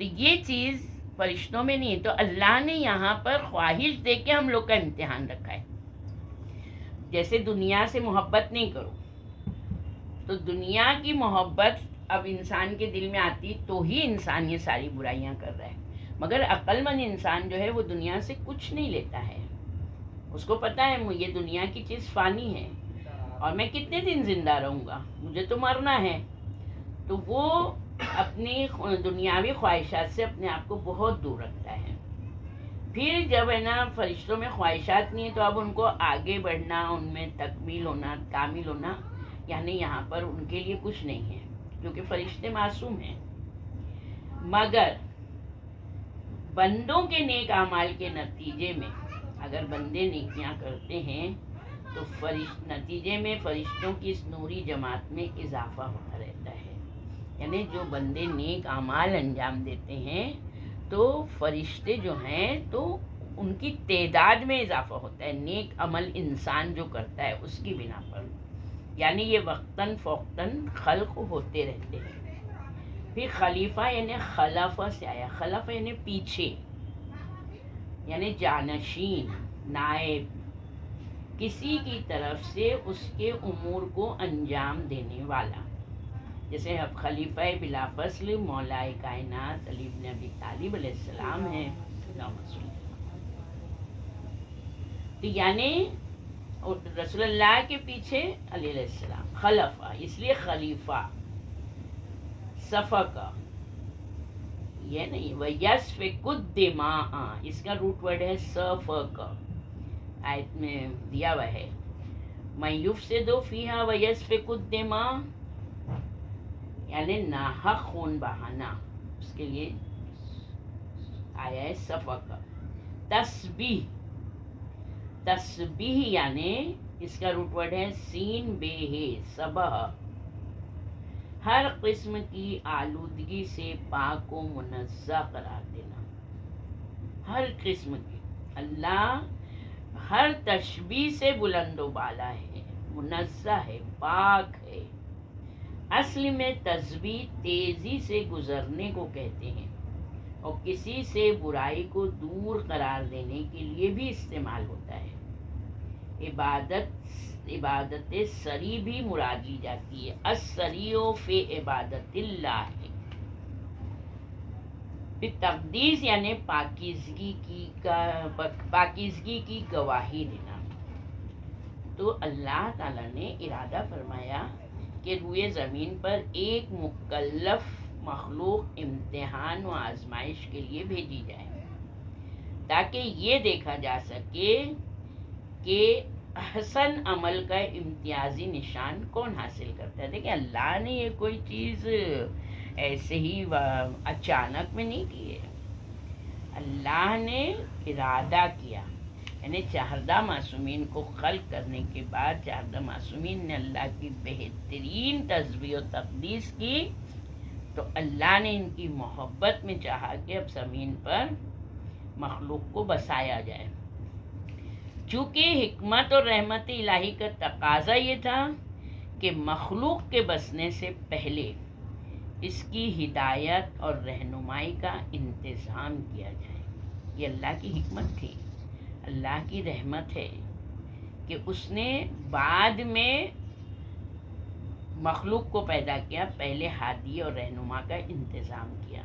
تو یہ چیز فرشتوں میں نہیں ہے. تو اللہ نے یہاں پر خواہش دے کے ہم لوگ کا امتحان رکھا ہے. جیسے دنیا سے محبت نہیں کرو، تو دنیا کی محبت اب انسان کے دل میں آتی تو ہی انسان یہ ساری برائیاں کر رہا ہے. مگر عقل مند انسان جو ہے وہ دنیا سے کچھ نہیں لیتا ہے. اس کو پتہ ہے یہ دنیا کی چیز فانی ہے اور میں کتنے دن زندہ رہوں گا، مجھے تو مرنا ہے. تو وہ اپنی دنیاوی خواہشات سے اپنے آپ کو بہت دور رکھتا ہے. پھر جب ہے نا فرشتوں میں خواہشات نہیں ہیں تو اب ان کو آگے بڑھنا، ان میں تکمیل ہونا، کامل ہونا، یعنی یہاں پر ان کے لیے کچھ نہیں ہے، کیونکہ فرشتے معصوم ہیں. مگر بندوں کے نیک اعمال کے نتیجے میں اگر بندے نیکیاں کرتے ہیں تو نتیجے میں فرشتوں کی اس نوری جماعت میں اضافہ ہوتا رہتا ہے. یعنی جو بندے نیک اعمال انجام دیتے ہیں تو فرشتے جو ہیں تو ان کی تعداد میں اضافہ ہوتا ہے، نیک عمل انسان جو کرتا ہے اس کی بنا پر. یعنی یہ وقتاً فوقتاً خلق ہوتے رہتے ہیں. پھر خلیفہ یعنی خلفہ سے آیا، خلفہ یعنی پیچھے، یعنی جانشین، نائب، کسی کی طرف سے اس کے امور کو انجام دینے والا. جیسے اب خلیفہ بلا فصل مولا کائنات علی بن ابی طالب علیہ السلام ہیں. تو یعنی رسول اللہ کے پیچھے علی علیہ السلام خلفہ، اس لیے خلیفہ. صفقہ یہ نہیں، وَيَسْفِكُ الدِّمَاءَ، اس کا روٹ ورڈ ہے صفقہ، آیت میں دیا ہوا ہے. مَن يُفْسِدُ فِيهَا وَيَسْفِكُ الدِّمَاءَ، یعنی ناحق خون بہانا، اس کے لیے آیا ہے صفقہ. تسبیح، تسبیح یعنی اس کا روٹ ورڈ ہے سین بے ہے، صبح، ہر قسم کی آلودگی سے پاک و منزہ قرار دینا. ہر قسم کی، اللہ ہر تشبیہ سے بلند و بالا ہے، منزہ ہے، پاک ہے. اصل میں تسبیح تیزی سے گزرنے کو کہتے ہیں اور کسی سے برائی کو دور قرار دینے کے لیے بھی استعمال ہوتا ہے. عبادت سری بھی مراد لی جاتی ہے، السریع فی عبادت اللہ. پھر تقدیس یعنی پاکیزگی کی گواہی دینا. تو اللہ تعالیٰ نے ارادہ فرمایا کہ روئے زمین پر ایک مکلف مخلوق امتحان و آزمائش کے لیے بھیجی جائے تاکہ یہ دیکھا جا سکے کہ حسن عمل کا امتیازی نشان کون حاصل کرتا ہے. دیکھیں اللہ نے یہ کوئی چیز ایسے ہی اچانک میں نہیں کی ہے، اللہ نے ارادہ کیا. یعنی 14 معصومین کو خلق کرنے کے بعد 14 معصومین نے اللہ کی بہترین تسبیح و تقدیس کی، تو اللہ نے ان کی محبت میں چاہا کہ اب زمین پر مخلوق کو بسایا جائے. چونکہ حکمت اور رحمت الہی کا تقاضا یہ تھا کہ مخلوق کے بسنے سے پہلے اس کی ہدایت اور رہنمائی کا انتظام کیا جائے. یہ اللہ کی حکمت تھی، اللہ کی رحمت ہے کہ اس نے بعد میں مخلوق کو پیدا کیا، پہلے ہادی اور رہنما کا انتظام کیا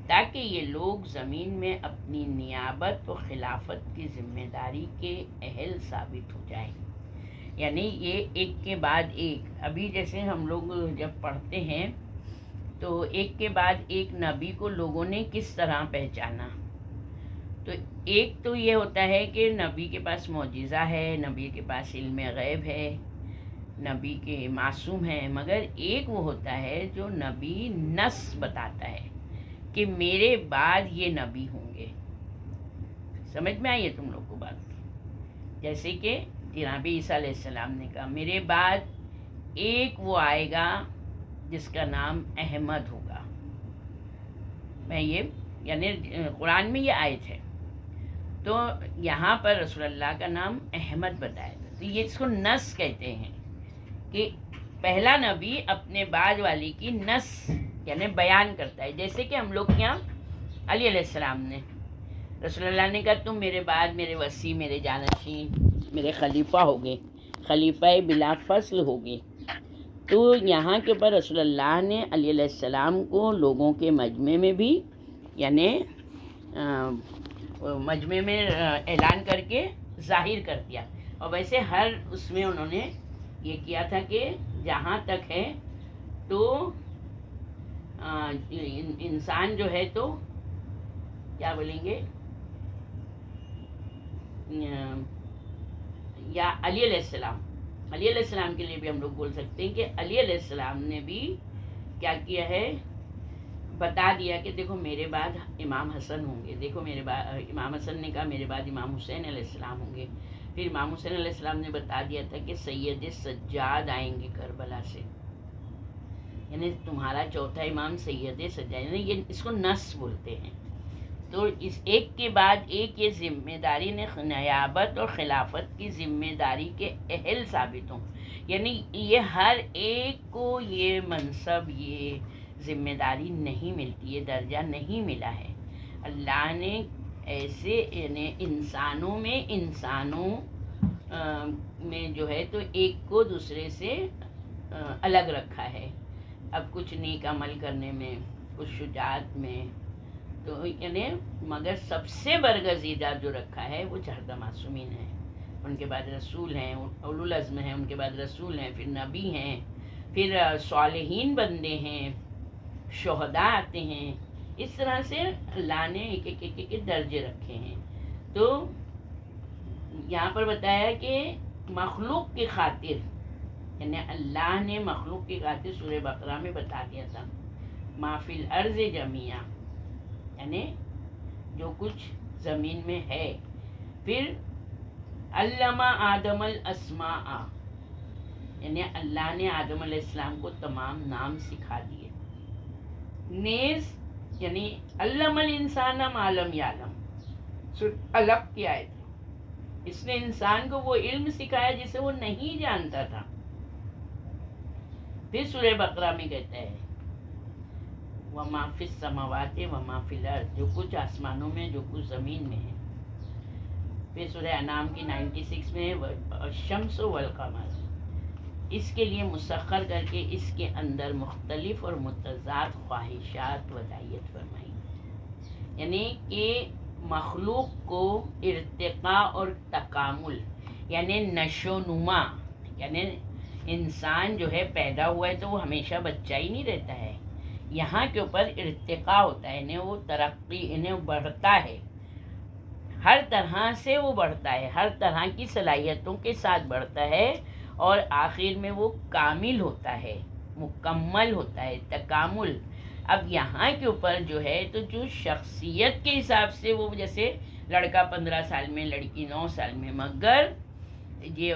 تاکہ یہ لوگ زمین میں اپنی نیابت و خلافت کی ذمہ داری کے اہل ثابت ہو جائیں. یعنی یہ ایک کے بعد ایک، ابھی جیسے ہم لوگ جب پڑھتے ہیں تو ایک کے بعد ایک نبی کو لوگوں نے کس طرح پہچانا. تو ایک تو یہ ہوتا ہے کہ نبی کے پاس معجزہ ہے، نبی کے پاس علم غیب ہے، نبی کے معصوم ہیں. مگر ایک وہ ہوتا ہے جو نبی نص بتاتا ہے کہ میرے بعد یہ نبی ہوں گے. سمجھ میں آئی ہے تم لوگ کو بات؟ جیسے کہ جناب عیسیٰ علیہ السلام نے کہا میرے بعد ایک وہ آئے گا جس کا نام احمد ہوگا. میں یہ یعنی قرآن میں یہ آیت ہے، تو یہاں پر رسول اللہ کا نام احمد بتایا تھا. تو یہ اس کو نص کہتے ہیں کہ پہلا نبی اپنے بعد والی کی نص یعنی بیان کرتا ہے. جیسے کہ ہم لوگ کے یہاں علی علیہ السلام نے، رسول اللہ نے کہا تم میرے بعد میرے وصی، میرے جانشین، میرے خلیفہ ہوگے، خلیفہ بلا فصل ہوگے. تو یہاں کے اوپر رسول اللہ نے علی علیہ السلام کو لوگوں کے مجمع میں بھی، یعنی مجمع میں اعلان کر کے ظاہر کر دیا. اور ویسے ہر اس میں انہوں نے یہ کیا تھا کہ جہاں تک ہے تو انسان جو ہے تو کیا بولیں گے، یا علی علیہ السلام، علی علیہ السلام کے لیے بھی ہم لوگ بول سکتے ہیں کہ علی علیہ السلام نے بھی کیا کیا ہے، بتا دیا کہ دیکھو میرے بعد امام حسن ہوں گے. دیکھو میرے بعد امام حسن نے کہا میرے بعد امام حسین علیہ السلام ہوں گے. پھر امام حسین علیہ السلام نے بتا دیا تھا کہ سید سجاد آئیں گے کربلا سے، یعنی تمہارا چوتھا امام سید سجاد، یعنی یہ اس کو نص بولتے ہیں. تو اس ایک کے بعد ایک یہ ذمہ داری نے نیابت اور خلافت کی ذمہ داری کے اہل ثابت ہوں. یعنی یہ ہر ایک کو یہ منصب، یہ ذمہ داری نہیں ملتی، یہ درجہ نہیں ملا ہے. اللہ نے ایسے یعنی انسانوں میں جو ہے تو ایک کو دوسرے سے الگ رکھا ہے. اب کچھ نیک عمل کرنے میں، کچھ شجاعت میں، تو یعنی مگر سب سے برگزیدہ جو رکھا ہے وہ 14 معصومین ہیں. ان کے بعد رسول ہیں، اولو العزم ہیں، ان کے بعد رسول ہیں، پھر نبی ہیں، پھر صالحین بندے ہیں، شہداء آتے ہیں. اس طرح سے اللہ نے ایک درجے رکھے ہیں. تو یہاں پر بتایا کہ مخلوق کی خاطر، یعنی اللہ نے مخلوق کی خاطر سورہ بقرہ میں بتا دیا تھا ما فی الارض جمیعا، یعنی جو کچھ زمین میں ہے. پھر علم آدم الاسماء، یعنی اللہ نے آدم علیہ السلام کو تمام نام سکھا دیے. نیز یعنی علم الانسان ما لم یعلم، الگ کی آیت ہے. اس نے انسان کو وہ علم سکھایا جسے وہ نہیں جانتا تھا. پھر سورہ بقرہ میں کہتا ہے وما فی السماوات وما فی الارض، جو کچھ آسمانوں میں جو کچھ زمین میں ہے. پھر سورہ انعام کی 96 میں الشمس والقمر، اس کے لیے مسخر کر کے اس کے اندر مختلف اور متضاد خواہشات وداعیت فرمائی. یعنی کہ مخلوق کو ارتقاء اور تکامل، یعنی نشو و نما، یعنی انسان جو ہے پیدا ہوا ہے تو وہ ہمیشہ بچہ ہی نہیں رہتا ہے. یہاں کے اوپر ارتقاء ہوتا ہے، یعنی وہ ترقی، یعنی وہ بڑھتا ہے، ہر طرح سے وہ بڑھتا ہے، ہر طرح کی صلاحیتوں کے ساتھ بڑھتا ہے، اور آخر میں وہ کامل ہوتا ہے، مکمل ہوتا ہے، تکامل. اب یہاں کے اوپر جو ہے تو جو شخصیت کے حساب سے وہ جیسے لڑکا 15 سال میں، لڑکی 9 سال میں، مگر یہ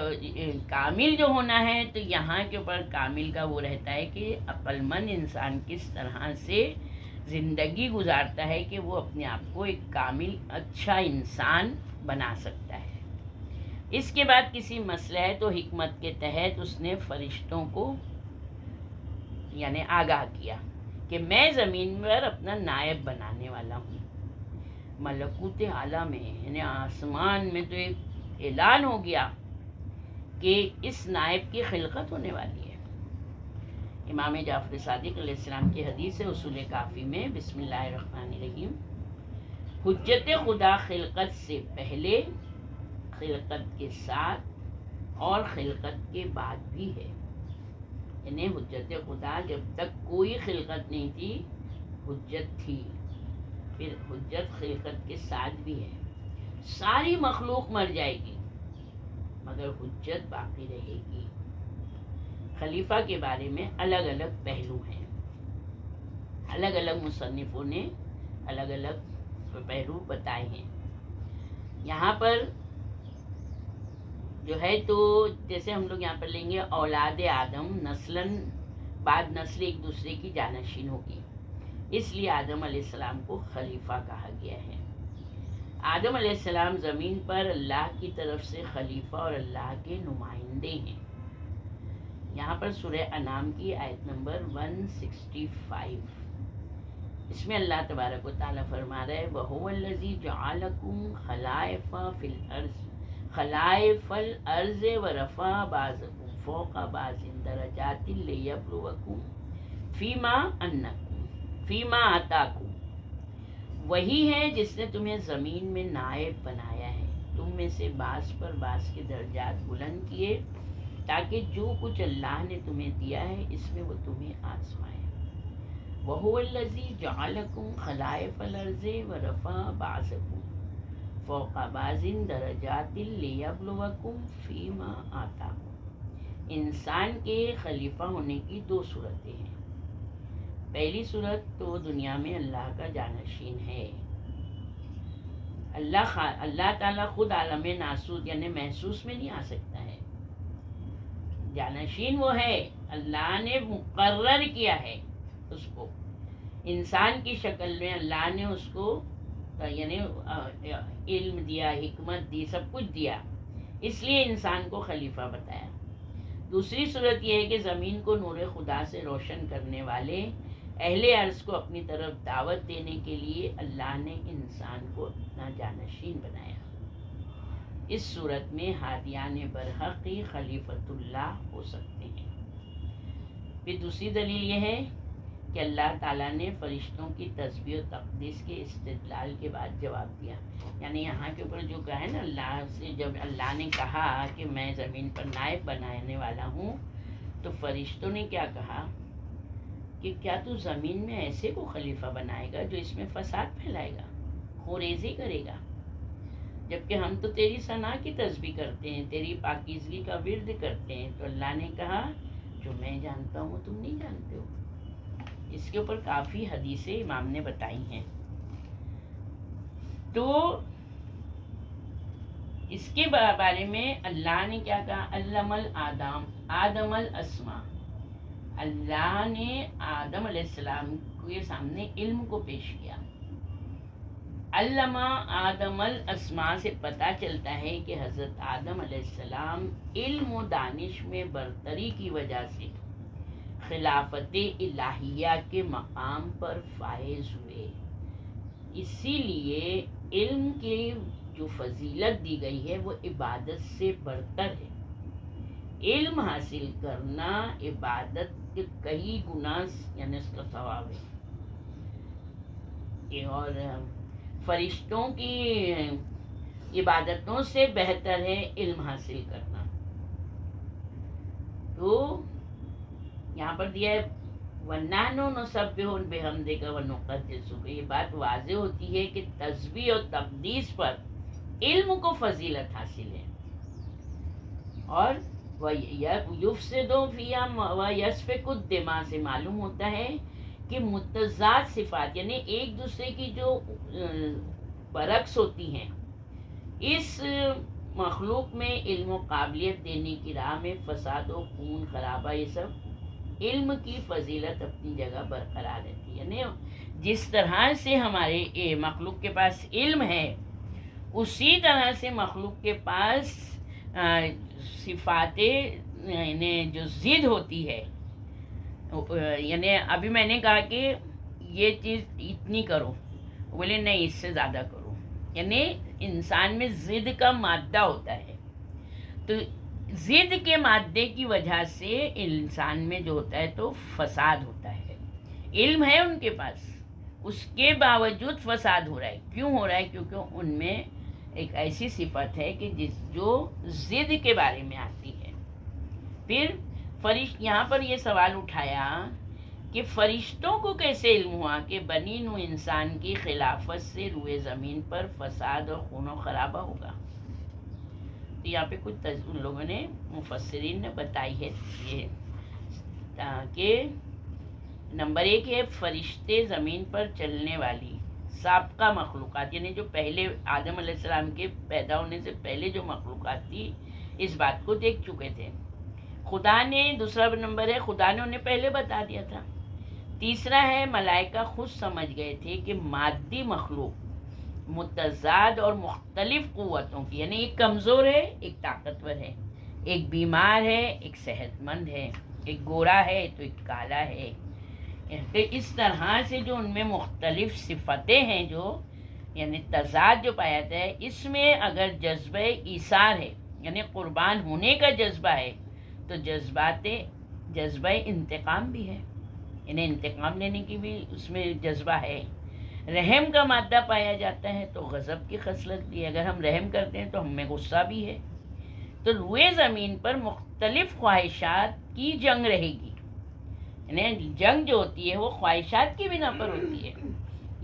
کامل جو ہونا ہے تو یہاں کے اوپر کامل کا وہ رہتا ہے کہ عقل مند انسان کس طرح سے زندگی گزارتا ہے کہ وہ اپنے آپ کو ایک کامل اچھا انسان بنا سکتا ہے. اس کے بعد کسی مصلحت و حکمت کے تحت اس نے فرشتوں کو یعنی آگاہ کیا کہ میں زمین پر اپنا نائب بنانے والا ہوں. ملکوت اعلیٰ میں یعنی آسمان میں تو ایک اعلان ہو گیا کہ اس نائب کی خلقت ہونے والی ہے. امام جعفر صادق علیہ السلام کی حدیث ہے اصول کافی میں، بسم اللہ الرحمن الرحیم، حجت خدا خلقت سے پہلے، خلقت کے ساتھ اور خلقت کے بعد بھی ہے. یعنی حجت خدا جب تک کوئی خلقت نہیں تھی حجت تھی، پھر حجت خلقت کے ساتھ بھی ہے. ساری مخلوق مر جائے گی مگر حجت باقی رہے گی. خلیفہ کے بارے میں الگ الگ پہلو ہیں، الگ الگ مصنفوں نے الگ الگ پہلو بتائے ہیں. یہاں پر جو ہے تو جیسے ہم لوگ یہاں پر لیں گے اولاد آدم نسلاً بعد نسل ایک دوسرے کی جانشین ہوگی، اس لیے آدم علیہ السلام کو خلیفہ کہا گیا ہے. آدم علیہ السلام زمین پر اللہ کی طرف سے خلیفہ اور اللہ کے نمائندے ہیں. یہاں پر سورہ انعام کی آیت نمبر 165، اس میں اللہ تبارک و تعالیٰ فرما رہا ہے وَهُوَ الَّذِي جَعَلَكُمْ خَلَائِفَ فِي الْأَرْضِ خَلَائِفَ الْأَرْضِ وَرَفَعَ بَعْضَكُمْ فَوْقَ بَعْضٍ دَرَجَاتٍ لِيَبْلُوَكُمْ فِيمَا آتَاكُمْ، وہی ہے جس نے تمہیں زمین میں نائب بنایا ہے، تم میں سے بعض پر بعض کے درجات بلند کیے تاکہ جو کچھ اللہ نے تمہیں دیا ہے اس میں وہ تمہیں آزمائے۔ وَهُوَ الَّذِي جَعَلَكُمْ خَلَائِفَ الْأَرْضِ وَرَفَعَ بَعْضَكُمْ فَوْقَ بَعْضٍ دَرَجَاتٍ لِيَبْلُوَكُمْ فِيمَا آتَاكُمْ۔ انسان کے خلیفہ ہونے کی دو صورتیں ہیں۔ پہلی صورت تو دنیا میں اللہ کا جانشین ہے، اللہ تعالیٰ خود عالم ناسوت یعنی محسوس میں نہیں آ سکتا ہے، جانشین وہ ہے، اللہ نے مقرر کیا ہے اس کو، انسان کی شکل میں اللہ نے اس کو یعنی علم دیا، حکمت دی، سب کچھ دیا، اس لیے انسان کو خلیفہ بتایا۔ دوسری صورت یہ ہے کہ زمین کو نور خدا سے روشن کرنے والے اہل ارض کو اپنی طرف دعوت دینے کے لیے اللہ نے انسان کو اپنا جانشین بنایا۔ اس صورت میں ہادیان برحقی خلیفۃ اللہ ہو سکتے ہیں۔ پھر دوسری دلیل یہ ہے کہ اللہ تعالیٰ نے فرشتوں کی تسبیح و تقدیس کے استدلال کے بعد جواب دیا، یعنی یہاں کے اوپر جو کہا ہے نا، اللہ سے جب اللہ نے کہا کہ میں زمین پر نائب بنانے والا ہوں، تو فرشتوں نے کیا کہا کہ کیا تو زمین میں ایسے کو خلیفہ بنائے گا جو اس میں فساد پھیلائے گا، خوریزی کرے گا، جبکہ ہم تو تیری ثنا کی تسبیح کرتے ہیں، تیری پاکیزگی کا ورد کرتے ہیں۔ تو اللہ نے کہا جو میں جانتا ہوں تم نہیں جانتے ہو۔ اس کے اوپر کافی حدیثیں امام نے بتائی ہیں۔ تو اس کے بارے میں اللہ نے کیا کہا، علم آدم الاسماء، اللہ نے آدم علیہ السلام کے سامنے علم کو پیش کیا۔ علامہ آدم الاسماء سے پتہ چلتا ہے کہ حضرت آدم علیہ السلام علم و دانش میں برتری کی وجہ سے خلافت الہیہ کے مقام پر فائز ہوئے، اسی لیے علم کی جو فضیلت دی گئی ہے وہ عبادت سے برتر ہے۔ علم حاصل کرنا عبادت کے کئی گنا یعنی اس کا ثواب ہے، اور فرشتوں کی عبادتوں سے بہتر ہے علم حاصل کرنا۔ تو یہاں پر دیا ہے وَنَحْنُ نُسَبِّحُ بِحَمْدِكَ وَنُقَدِّسُكَ، یہ بات واضح ہوتی ہے کہ تسبیح اور تقدیس پر علم کو فضیلت حاصل ہے، اور وَيُفْسِدُ فِيهَا وَيَسْفِكُ الدِّمَاءَ سے معلوم ہوتا ہے کہ متضاد صفات یعنی ایک دوسرے کی جو برعکس ہوتی ہیں، اس مخلوق میں علم و قابلیت دینے کی راہ میں فساد و خون خرابہ، یہ سب علم کی فضیلت اپنی جگہ برقرار رہتی ہے۔ یعنی جس طرح سے ہمارے مخلوق کے پاس علم ہے، اسی طرح سے مخلوق کے پاس صفات یعنی جو ضد ہوتی ہے، یعنی ابھی میں نے کہا کہ یہ چیز اتنی کرو، بولے نہیں اس سے زیادہ کرو، یعنی انسان میں ضد کا مادہ ہوتا ہے، تو ضد کے مادے کی وجہ سے انسان میں جو ہوتا ہے تو فساد ہوتا ہے۔ علم ہے ان کے پاس، اس کے باوجود فساد ہو رہا ہے، کیوں ہو رہا ہے؟ کیونکہ ان میں ایک ایسی صفت ہے کہ جو ضد کے بارے میں آتی ہے۔ پھر یہاں پر یہ سوال اٹھایا کہ فرشتوں کو کیسے علم ہوا کہ بنی نوع انسان کی خلافت سے روئے زمین پر فساد اور خون و خرابہ ہوگا؟ تو یہاں پہ کچھ ان لوگوں نے مفسرین نے بتائی ہے یہ کہ نمبر 1 ہے فرشتے زمین پر چلنے والی سابقہ مخلوقات، یعنی جو پہلے آدم علیہ السلام کے پیدا ہونے سے پہلے جو مخلوقات تھی اس بات کو دیکھ چکے تھے۔ خدا نے دوسرا نمبر ہے خدا نے انہیں پہلے بتا دیا تھا۔ تیسرا ہے ملائکہ خود سمجھ گئے تھے کہ مادی مخلوق متضاد اور مختلف قوتوں کی، یعنی ایک کمزور ہے ایک طاقتور ہے، ایک بیمار ہے ایک صحت مند ہے، ایک گورا ہے تو ایک کالا ہے. تو اس طرح سے جو ان میں مختلف صفتیں ہیں، جو یعنی تضاد جو پایا جاتا ہے، اس میں اگر جذبہ ایثار ہے یعنی قربان ہونے کا جذبہ ہے تو جذبہ انتقام بھی ہے، یعنی انتقام لینے کی بھی اس میں جذبہ ہے. رحم کا مادہ پایا جاتا ہے تو غضب کی خصلت بھی ہے، اگر ہم رحم کرتے ہیں تو ہم میں غصہ بھی ہے. تو روئے زمین پر مختلف خواہشات کی جنگ رہے گی، یعنی جنگ جو ہوتی ہے وہ خواہشات کی بنا پر ہوتی ہے.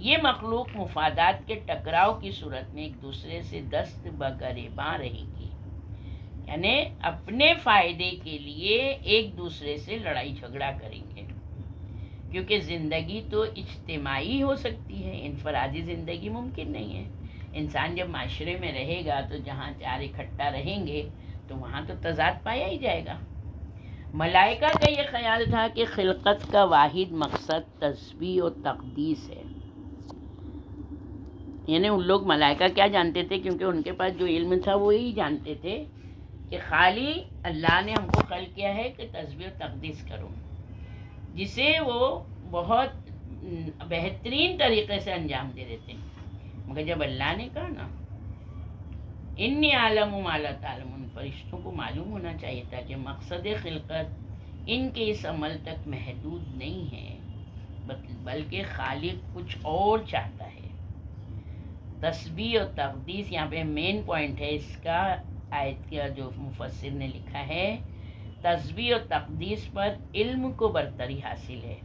یہ مخلوق مفادات کے ٹکراؤ کی صورت میں ایک دوسرے سے دست بگریباں رہے گی، یعنی اپنے فائدے کے لیے ایک دوسرے سے لڑائی جھگڑا کریں گے. کیونکہ زندگی تو اجتماعی ہو سکتی ہے، انفرادی زندگی ممکن نہیں ہے. انسان جب معاشرے میں رہے گا تو جہاں چار اکٹھا رہیں گے تو وہاں تو تضاد پایا ہی جائے گا. ملائکہ کا یہ خیال تھا کہ خلقت کا واحد مقصد تسبیح و تقدیس ہے. یعنی ان لوگ ملائکہ کیا جانتے تھے، کیونکہ ان کے پاس جو علم تھا وہ یہی جانتے تھے کہ خالی اللہ نے ہم کو خلق کیا ہے کہ تسبیح و تقدیس کرو، جسے وہ بہت بہترین طریقے سے انجام دے دیتے ہیں. مگر جب اللہ نے کہا نا انی عالم ما لا تعلمون، فرشتوں کو معلوم ہونا چاہیے تھا کہ مقصد خلقت ان کے اس عمل تک محدود نہیں ہے، بلکہ خالق کچھ اور چاہتا ہے. تسبیح و تقدیس یہاں پہ مین پوائنٹ ہے اس کا. آیت کا جو مفسر نے لکھا ہے، تسبیح و تقدیس پر علم کو برتری حاصل ہے.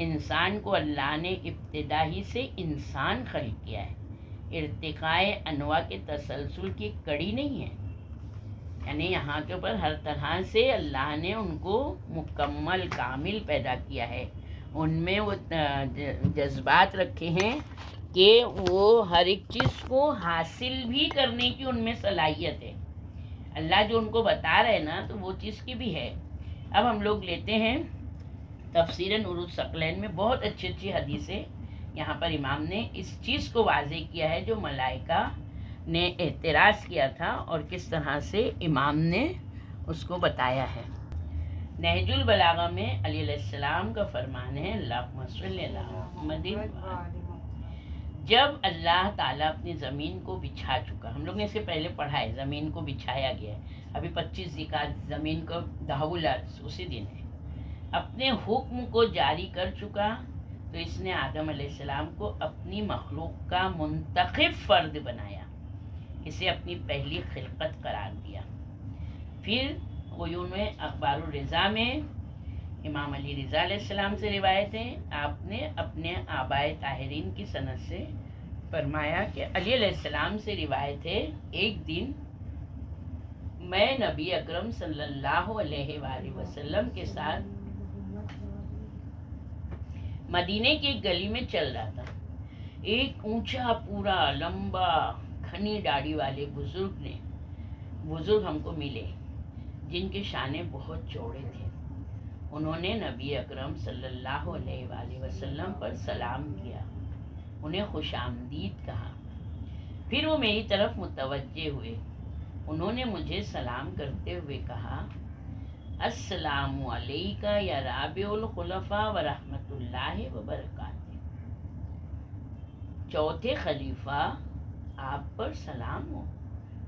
انسان کو اللہ نے ابتدا ہی سے انسان خلق کیا ہے، ارتقاء انواع کے تسلسل کی کڑی نہیں ہے. یعنی یہاں کے اوپر ہر طرح سے اللہ نے ان کو مکمل کامل پیدا کیا ہے. ان میں وہ جذبات رکھے ہیں کہ وہ ہر ایک چیز کو حاصل بھی کرنے کی ان میں صلاحیت ہے. اللہ جو ان کو بتا رہے نا تو وہ چیز کی بھی ہے. اب ہم لوگ لیتے ہیں تفسیر نور الثقلین میں بہت اچھی اچھی حدیثیں. یہاں پر امام نے اس چیز کو واضح کیا ہے جو ملائکہ نے اعتراض کیا تھا اور کس طرح سے امام نے اس کو بتایا ہے. نہج البلاغہ میں علی علیہ السلام کا فرمان ہے، اللہم صلی علی محمد. جب اللہ تعالیٰ اپنی زمین کو بچھا چکا، ہم لوگ نے اس سے پہلے پڑھا ہے زمین کو بچھایا گیا ہے، ابھی 25 ذکر زمین کو دہو الارض اسی دن ہے، اپنے حکم کو جاری کر چکا تو اس نے آدم علیہ السلام کو اپنی مخلوق کا منتخب فرد بنایا، اسے اپنی پہلی خلقت قرار دیا. پھر عیون اخبار الرضا میں امام علی رضا علیہ السلام سے روایت ہے، آپ نے اپنے آبائے طاہرین کی سند سے فرمایا کہ علی علیہ السلام سے روایت ہے، ایک دن میں نبی اکرم صلی اللہ علیہ وآلہ وسلم کے ساتھ مدینے کی ایک گلی میں چل رہا تھا. ایک اونچا پورا لمبا گھنی داڑھی والے بزرگ ہم کو ملے جن کے شانے بہت چوڑے تھے. انہوں نے نبی اکرم صلی اللہ علیہ وآلہ وسلم پر سلام کیا، انہیں خوش آمدید کہا. پھر وہ میری طرف متوجہ ہوئے. انہوں نے مجھے سلام کرتے ہوئے کہا، السلام علیکہ یا رابع الخلفاء ورحمۃ اللہ وبرکاتہ. چوتھے خلیفہ آپ پر سلام ہو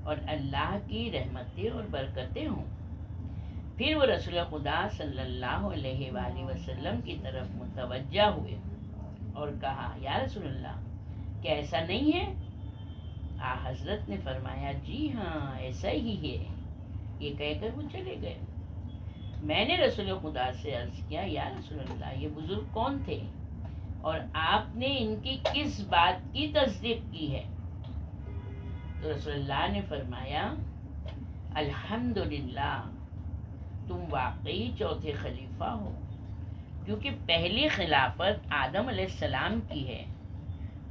اور اللہ کی رحمتیں اور برکتیں ہوں. پھر وہ رسول خدا صلی اللہ علیہ وآلہ وسلم کی طرف متوجہ ہوئے اور کہا، یا رسول اللہ کیا ایسا نہیں ہے؟ حضرت نے فرمایا، جی ہاں ایسا ہی ہے. یہ کہہ کر وہ چلے گئے. میں نے رسول خدا سے عرض کیا، یا رسول اللہ یہ بزرگ کون تھے اور آپ نے ان کی کس بات کی تصدیق کی ہے؟ تو رسول اللہ نے فرمایا، الحمدللہ تم واقعی چوتھے خلیفہ ہو، کیونکہ پہلی خلافت آدم علیہ السلام کی ہے،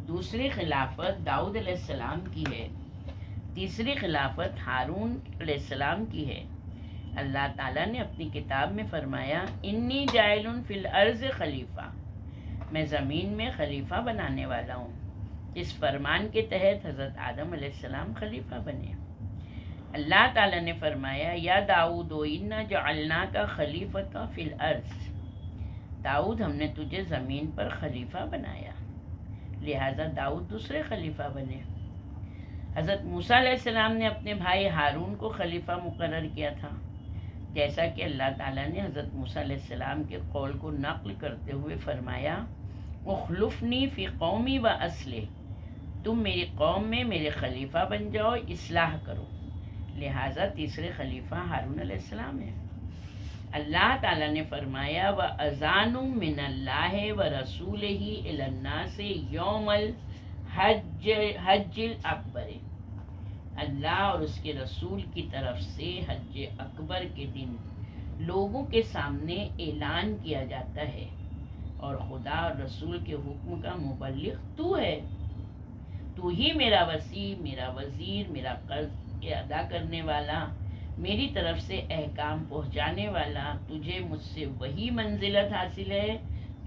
دوسری خلافت داؤد علیہ السلام کی ہے، تیسری خلافت ہارون علیہ السلام کی ہے. اللہ تعالیٰ نے اپنی کتاب میں فرمایا، انی جاعل فی الارض خلیفہ، میں زمین میں خلیفہ بنانے والا ہوں. اس فرمان کے تحت حضرت آدم علیہ السلام خلیفہ بنے. اللہ تعالیٰ نے فرمایا یا داؤد انا جعلناک خلیفۃ فی الارض، داؤد ہم نے تجھے زمین پر خلیفہ بنایا، لہٰذا داؤد دوسرے خلیفہ بنے۔ حضرت موسیٰ علیہ السلام نے اپنے بھائی ہارون کو خلیفہ مقرر کیا تھا، جیسا کہ اللہ تعالیٰ نے حضرت موسیٰ علیہ السلام کے قول کو نقل کرتے ہوئے فرمایا اخلفنی فی قومی و اصلح، تم میری قوم میں میرے خلیفہ بن جاؤ، اصلاح کرو، لہٰذا تیسرے خلیفہ ہارون علیہ السلام ہیں۔ اللہ تعالیٰ نے فرمایا وَأَذَانٌ مِّنَ اللَّهِ وَرَسُولِهِ إِلَى النَّاسِ يَوْمَ الحج الأکبر، اللہ اور اس کے رسول کی طرف سے حج اکبر کے دن لوگوں کے سامنے اعلان کیا جاتا ہے، اور خدا اور رسول کے حکم کا مبلغ تو ہے، تو ہی میرا وسیع، میرا وزیر، میرا قرض ادا کرنے والا، میری طرف سے احکام پہنچانے والا، تجھے مجھ سے وہی منزلت حاصل ہے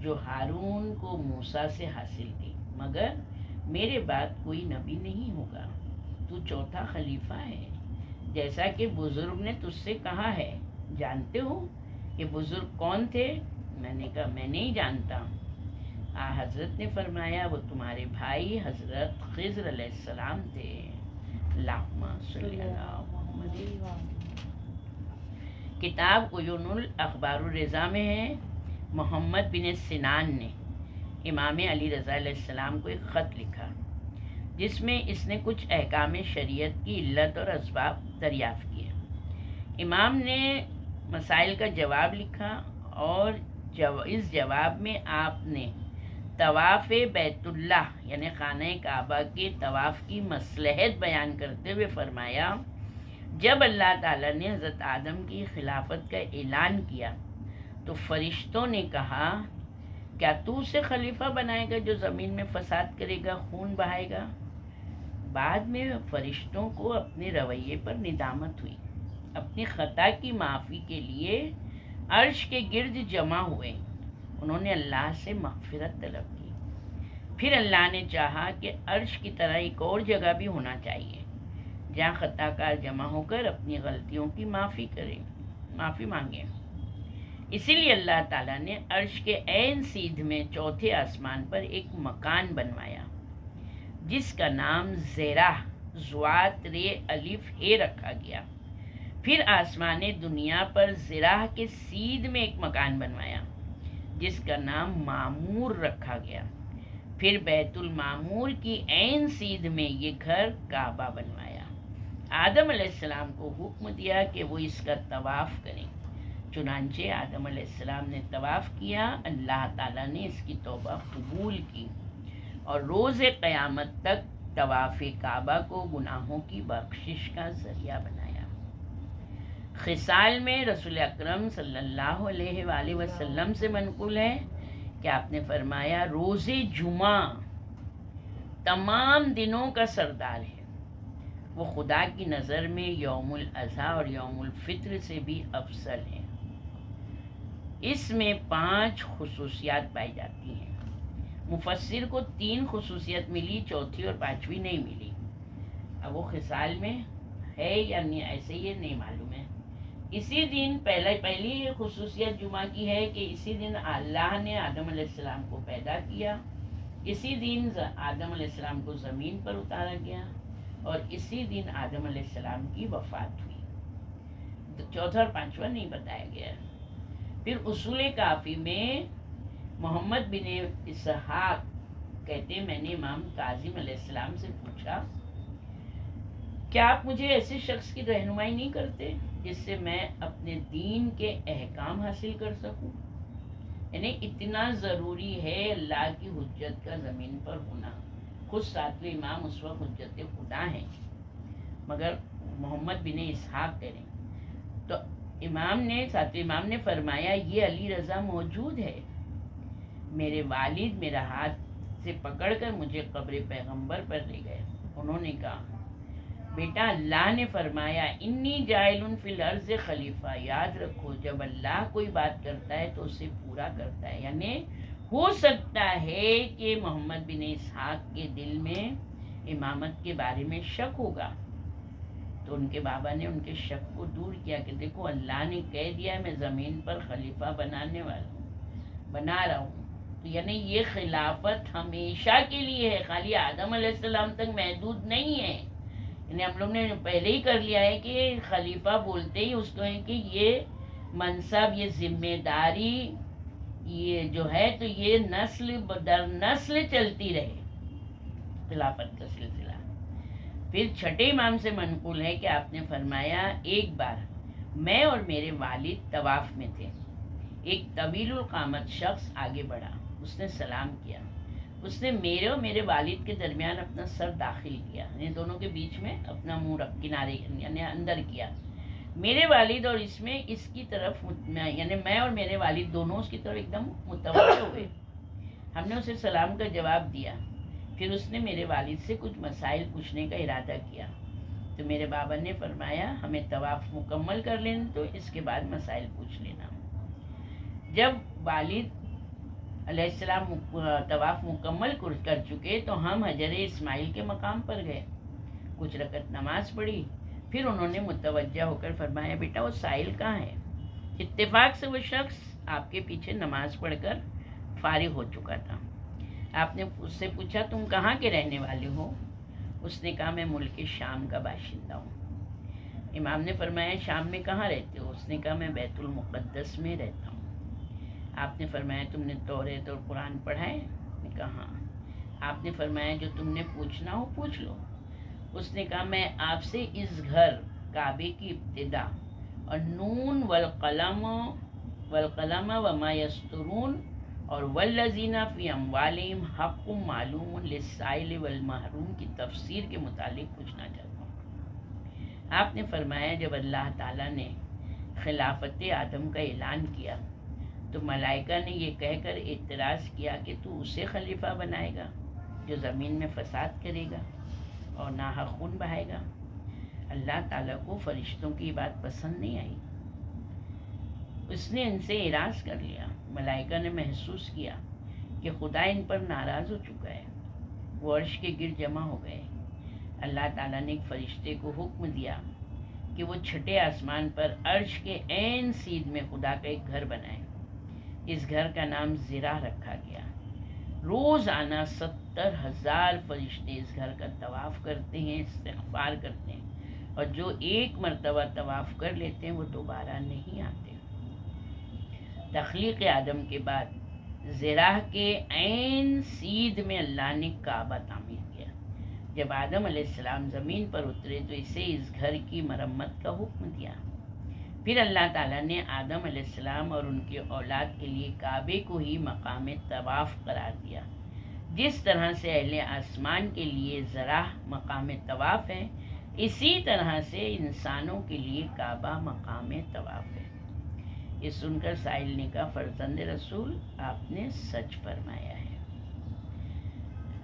جو ہارون کو موسیٰ سے حاصل تھی، مگر میرے بعد کوئی نبی نہیں ہوگا، تو چوتھا خلیفہ ہے، جیسا کہ بزرگ نے تجھ سے کہا ہے۔ جانتے ہو یہ بزرگ کون تھے؟ میں نے کہا میں نہیں جانتا۔ حضرت نے فرمایا وہ تمہارے بھائی حضرت خضر علیہ السلام تھے۔ اللہم صلی اللہ محمد۔ کتاب عیون الاخبار الرضا میں ہے، محمد بن سنان نے امام علی رضا علیہ السلام کو ایک خط لکھا جس میں اس نے کچھ احکام شریعت کی علت اور اسباب دریافت کیے۔ امام نے مسائل کا جواب لکھا اور اس جواب میں آپ نے طواف بیت اللہ یعنی خانہ کعبہ کے طواف کی مصلحت بیان کرتے ہوئے فرمایا جب اللہ تعالیٰ نے حضرت آدم کی خلافت کا اعلان کیا تو فرشتوں نے کہا کیا تو اسے خلیفہ بنائے گا جو زمین میں فساد کرے گا، خون بہائے گا؟ بعد میں فرشتوں کو اپنے رویے پر ندامت ہوئی، اپنی خطا کی معافی کے لیے عرش کے گرد جمع ہوئے، انہوں نے اللہ سے مغفرت طلب کی۔ پھر اللہ نے چاہا کہ عرش کی طرح ایک اور جگہ بھی ہونا چاہیے جہاں خطا کار جمع ہو کر اپنی غلطیوں کی معافی مانگے۔ اسی لیے اللہ تعالیٰ نے عرش کے عین سیدھ میں چوتھے آسمان پر ایک مکان بنوایا جس کا نام زیرہ ضاد ر الف ہے رکھا گیا۔ پھر آسمان دنیا پر زراح کے سیدھ میں ایک مکان بنوایا جس کا نام معمور رکھا گیا۔ پھر بیت المعمور کی عین سیدھ میں یہ گھر کعبہ بنوایا۔ آدم علیہ السلام کو حکم دیا کہ وہ اس کا طواف کریں، چنانچہ آدم علیہ السلام نے طواف کیا، اللہ تعالیٰ نے اس کی توبہ قبول کی اور روز قیامت تک طواف کعبہ کو گناہوں کی بخشش کا ذریعہ بنایا۔ خصال میں رسول اکرم صلی اللہ علیہ وآلہ وسلم سے منقول ہے کہ آپ نے فرمایا روز جمعہ تمام دنوں کا سردار ہے، وہ خدا کی نظر میں یوم الاضحیٰ اور یوم الفطر سے بھی افضل ہے۔ اس میں 5 خصوصیات پائی جاتی ہیں۔ مفسر کو 3 خصوصیت ملی، چوتھی اور 5ویں نہیں ملی۔ اب وہ خصال میں ہے یا نہیں ایسے یہ نہیں معلوم ہے۔ اسی دن پہلی خصوصیت جمعہ کی ہے کہ اسی دن اللہ نے آدم علیہ السلام کو پیدا کیا، اسی دن آدم علیہ السلام کو زمین پر اتارا گیا اور اسی دن آدم علیہ السلام کی وفات ہوئی۔ چوتھا اور 5واں نہیں بتایا گیا۔ پھر اصول کافی میں محمد بن اسحاق کہتے ہیں میں نے امام کاظم علیہ السلام سے پوچھا کیا آپ مجھے ایسے شخص کی رہنمائی نہیں کرتے جس سے میں اپنے دین کے احکام حاصل کر سکوں؟ یعنی اتنا ضروری ہے اللہ کی حجت کا زمین پر ہونا۔ خود 7ویں امام اس وقت حجت خدا ہیں، مگر محمد بن اسحاق کریں تو 7ویں امام نے فرمایا یہ علی رضا موجود ہے۔ میرے والد میرا ہاتھ سے پکڑ کر مجھے قبر پیغمبر پر لے گئے، انہوں نے کہا بیٹا اللہ نے فرمایا انی جاعل فی الارض خلیفہ، یاد رکھو جب اللہ کوئی بات کرتا ہے تو اسے پورا کرتا ہے۔ یعنی ہو سکتا ہے کہ محمد بن اسحاق کے دل میں امامت کے بارے میں شک ہوگا تو ان کے بابا نے ان کے شک کو دور کیا کہ دیکھو اللہ نے کہہ دیا ہے میں زمین پر خلیفہ بنا رہا ہوں، تو یعنی یہ خلافت ہمیشہ کے لیے ہے، خالی آدم علیہ السلام تک محدود نہیں ہے۔ یعنی ہم لوگ نے پہلے ہی کر لیا ہے کہ خلیفہ بولتے ہی اس کو ہے کہ یہ منصب، یہ ذمہ داری، یہ جو ہے تو یہ نسل در نسل چلتی رہے، خلافت کا سلسلہ۔ پھر چھٹے امام سے منقول ہے کہ آپ نے فرمایا ایک بار میں اور میرے والد طواف میں تھے، ایک طویل القامت شخص آگے بڑھا، اس نے سلام کیا، اس نے میرے اور میرے والد کے درمیان اپنا سر داخل کیا، یعنی دونوں کے بیچ میں اپنا منہ رکھ کنارے یعنی اندر کیا۔ میرے والد اور اس کی طرف یعنی میں اور میرے والد دونوں اس کی طرف ایک دم متوجہ ہوئے۔ ہم نے اسے سلام کا جواب دیا، پھر اس نے میرے والد سے کچھ مسائل پوچھنے کا ارادہ کیا، تو میرے بابا نے فرمایا ہمیں طواف مکمل کر لینا تو اس کے بعد مسائل پوچھ لینا۔ جب والد علیہ السلام طواف مکمل کر چکے تو ہم حجر اسماعیل کے مقام پر گئے، کچھ رکعت نماز پڑھی، پھر انہوں نے متوجہ ہو کر فرمایا بیٹا وہ سائل کہاں ہے؟ اتفاق سے وہ شخص آپ کے پیچھے نماز پڑھ کر فارغ ہو چکا تھا۔ آپ نے اس سے پوچھا تم کہاں کے رہنے والے ہو؟ اس نے کہا میں ملک شام کا باشندہ ہوں۔ امام نے فرمایا شام میں کہاں رہتے ہو؟ اس نے کہا میں بیت المقدس میں رہتا ہوں۔ آپ نے فرمایا تم نے توریت اور قرآن پڑھا ہے؟ میں کہا ہاں۔ آپ نے فرمایا جو تم نے پوچھنا ہو پوچھ لو۔ اس نے کہا میں آپ سے اس گھر کعبے کی ابتدا اور نون والقلم وما یسطرون اور والذین فی اموالہم حق معلوم للسائل والمحروم کی تفسیر کے متعلق پوچھنا چاہتا ہوں۔ آپ نے فرمایا جب اللہ تعالیٰ نے خلافت آدم کا اعلان کیا تو ملائکہ نے یہ کہہ کر اعتراض کیا کہ تو اسے خلیفہ بنائے گا جو زمین میں فساد کرے گا اور ناحق خون بہائے گا۔ اللہ تعالیٰ کو فرشتوں کی بات پسند نہیں آئی، اس نے ان سے اعراض کر لیا۔ ملائکہ نے محسوس کیا کہ خدا ان پر ناراض ہو چکا ہے، وہ عرش کے گرد جمع ہو گئے۔ اللہ تعالیٰ نے ایک فرشتے کو حکم دیا کہ وہ چھٹے آسمان پر عرش کے عین سیدھ میں خدا کا ایک گھر بنائے۔ اس گھر کا نام زرا رکھا گیا۔ روزانہ 70,000 فرشتے اس گھر کا طواف کرتے ہیں، استغفار کرتے ہیں، اور جو ایک مرتبہ طواف کر لیتے ہیں وہ دوبارہ نہیں آتے۔ تخلیق آدم کے بعد زراح کے عین سیدھ میں اللہ نے کعبہ تعمیر کیا۔ جب آدم علیہ السلام زمین پر اترے تو اسے اس گھر کی مرمت کا حکم دیا۔ پھر اللہ تعالیٰ نے آدم علیہ السلام اور ان کی اولاد کے لیے کعبے کو ہی مقام طواف قرار دیا۔ جس طرح سے اہل آسمان کے لیے زراح مقام طواف ہے، اسی طرح سے انسانوں کے لیے کعبہ مقام طواف ہے۔ یہ سن کر سائل نے کہا فرزند رسول آپ نے سچ فرمایا ہے۔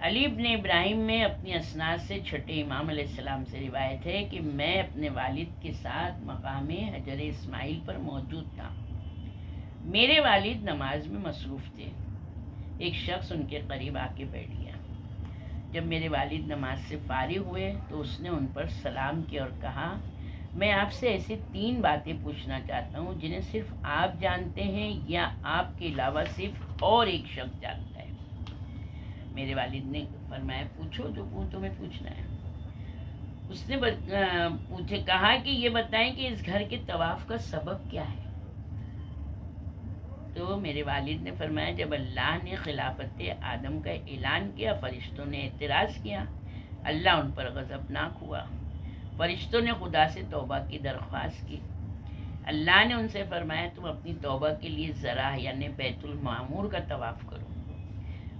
علی ابن ابراہیم میں اپنی اسناد سے چھٹے امام علیہ السلام سے روایت ہے کہ میں اپنے والد کے ساتھ مقام حجر اسماعیل پر موجود تھا۔ میرے والد نماز میں مصروف تھے، ایک شخص ان کے قریب آ کے بیٹھ گیا۔ جب میرے والد نماز سے فارغ ہوئے تو اس نے ان پر سلام کیا اور کہا میں آپ سے ایسی 3 باتیں پوچھنا چاہتا ہوں جنہیں صرف آپ جانتے ہیں یا آپ کے علاوہ صرف اور ایک شخص جانتا ہے۔ میرے والد نے فرمایا پوچھو جو تمہیں پوچھنا ہے۔ اس نے کہا کہ یہ بتائیں کہ اس گھر کے طواف کا سبب کیا ہے؟ تو میرے والد نے فرمایا جب اللہ نے خلافت آدم کا اعلان کیا فرشتوں نے اعتراض کیا، اللہ ان پر غضبناک ہوا۔ فرشتوں نے خدا سے توبہ کی درخواست کی۔ اللہ نے ان سے فرمایا تم اپنی توبہ کے لیے زراح یعنی بیت المعمور کا طواف کرو۔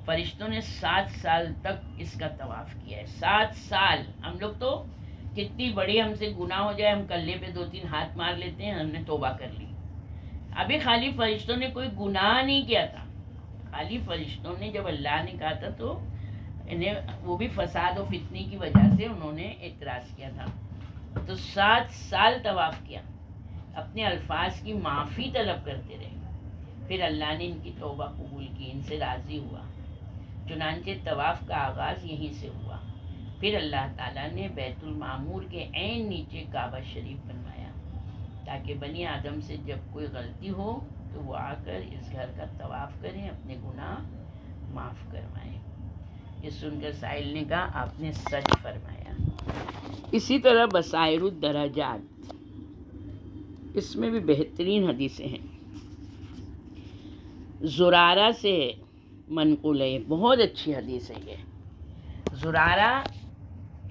فرشتوں نے 7 سال تک اس کا طواف کیا ہے۔ 7 سال! ہم لوگ تو کتنی بڑی ہم سے گناہ ہو جائے ہم کلے پہ 2-3 ہاتھ مار لیتے ہیں، ہم نے توبہ کر لی۔ ابھی خالی فرشتوں نے کوئی گناہ نہیں کیا تھا، خالی فرشتوں نے جب اللہ نے کہا تھا تو وہ بھی فساد و فتنے کی وجہ سے انہوں نے اعتراض کیا تھا۔ تو 7 سال طواف کیا، اپنے الفاظ کی معافی طلب کرتے رہے۔ پھر اللہ نے ان کی توبہ قبول کی، ان سے راضی ہوا۔ چنانچہ طواف کا آغاز یہیں سے ہوا۔ پھر پھر اللہ تعالیٰ نے بیت المعمور کے عین نیچے کعبہ شریف بنوایا تاکہ بنی آدم سے جب کوئی غلطی ہو تو وہ آ کر اس گھر کا طواف کریں، اپنے گناہ معاف کروائیں۔ یہ سن کر سائل نے کہا آپ نے سچ فرمایا۔ اسی طرح بصائر الدرجات، اس میں بھی بہترین حدیثیں ہیں۔ زرارہ سے منقول ہے، بہت اچھی حدیث ہے یہ۔ زرارہ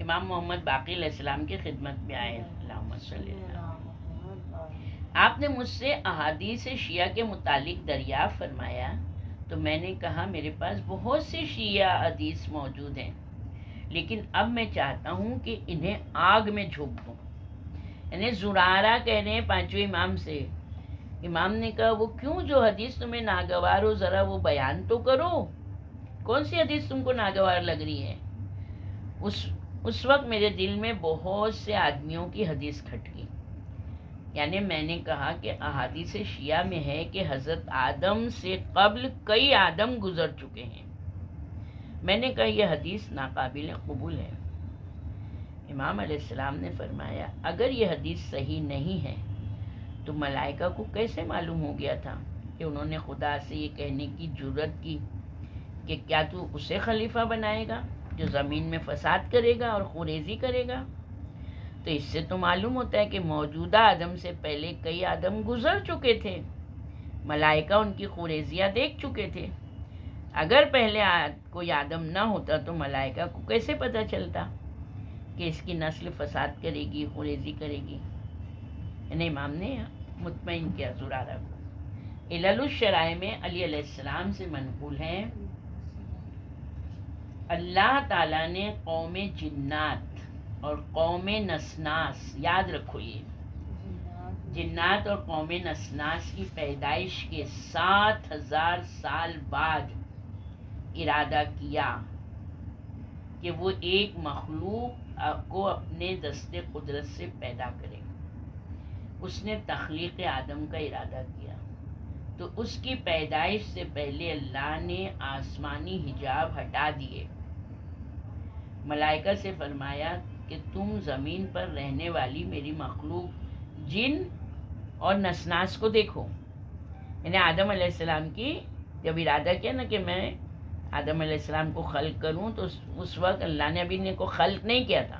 امام محمد باقر علیہ السلام کی خدمت میں آئے، اللہم صلی اللہ، آپ نے مجھ سے احادیث شیعہ کے متعلق دریافت فرمایا تو میں نے کہا میرے پاس بہت سے شیعہ حدیث موجود ہیں، لیکن اب میں چاہتا ہوں کہ انہیں آگ میں جھونک دوں۔ یعنی زرارہ کہہ رہے ہیں پانچویں امام سے، امام نے کہا وہ کیوں، جو حدیث تمہیں ناگوار ہو ذرا وہ بیان تو کرو، کون سی حدیث تم کو ناگوار لگ رہی ہے؟ اس وقت میرے دل میں بہت سے آدمیوں کی حدیث کھٹکی، یعنی میں نے کہا کہ احادیث شیعہ میں ہے کہ حضرت آدم سے قبل کئی آدم گزر چکے ہیں۔ میں نے کہا یہ حدیث ناقابل قبول ہے۔ امام علیہ السلام نے فرمایا اگر یہ حدیث صحیح نہیں ہے تو ملائکہ کو کیسے معلوم ہو گیا تھا کہ انہوں نے خدا سے یہ کہنے کی جرأت کی کہ کیا تو اسے خلیفہ بنائے گا جو زمین میں فساد کرے گا اور خوریزی کرے گا؟ تو اس سے تو معلوم ہوتا ہے کہ موجودہ آدم سے پہلے کئی آدم گزر چکے تھے، ملائکہ ان کی خوریزیاں دیکھ چکے تھے۔ اگر پہلے کوئی آدم نہ ہوتا تو ملائکہ کو کیسے پتہ چلتا کہ اس کی نسل فساد کرے گی، خوریزی کرے گی؟ یعنی امام نے مطمئن کیا زرارہ کو۔ علل الشرائع میں علی علیہ السلام سے منقول ہے، اللہ تعالیٰ نے قوم جنات اور قوم نسناس، یاد رکھو یہ جنات اور قوم نسناس کی پیدائش کے 7,000 سال بعد ارادہ کیا کہ وہ ایک مخلوق کو اپنے دست قدرت سے پیدا کرے۔ اس نے تخلیق آدم کا ارادہ کیا تو اس کی پیدائش سے پہلے اللہ نے آسمانی حجاب ہٹا دیے، ملائکہ سے فرمایا کہ تم زمین پر رہنے والی میری مخلوق جن اور نسناس کو دیکھو۔ یعنی آدم علیہ السلام کی جب ارادہ کیا نا کہ میں آدم علیہ السلام کو خلق کروں تو اس وقت اللہ نے ابھی کو خلق نہیں کیا تھا،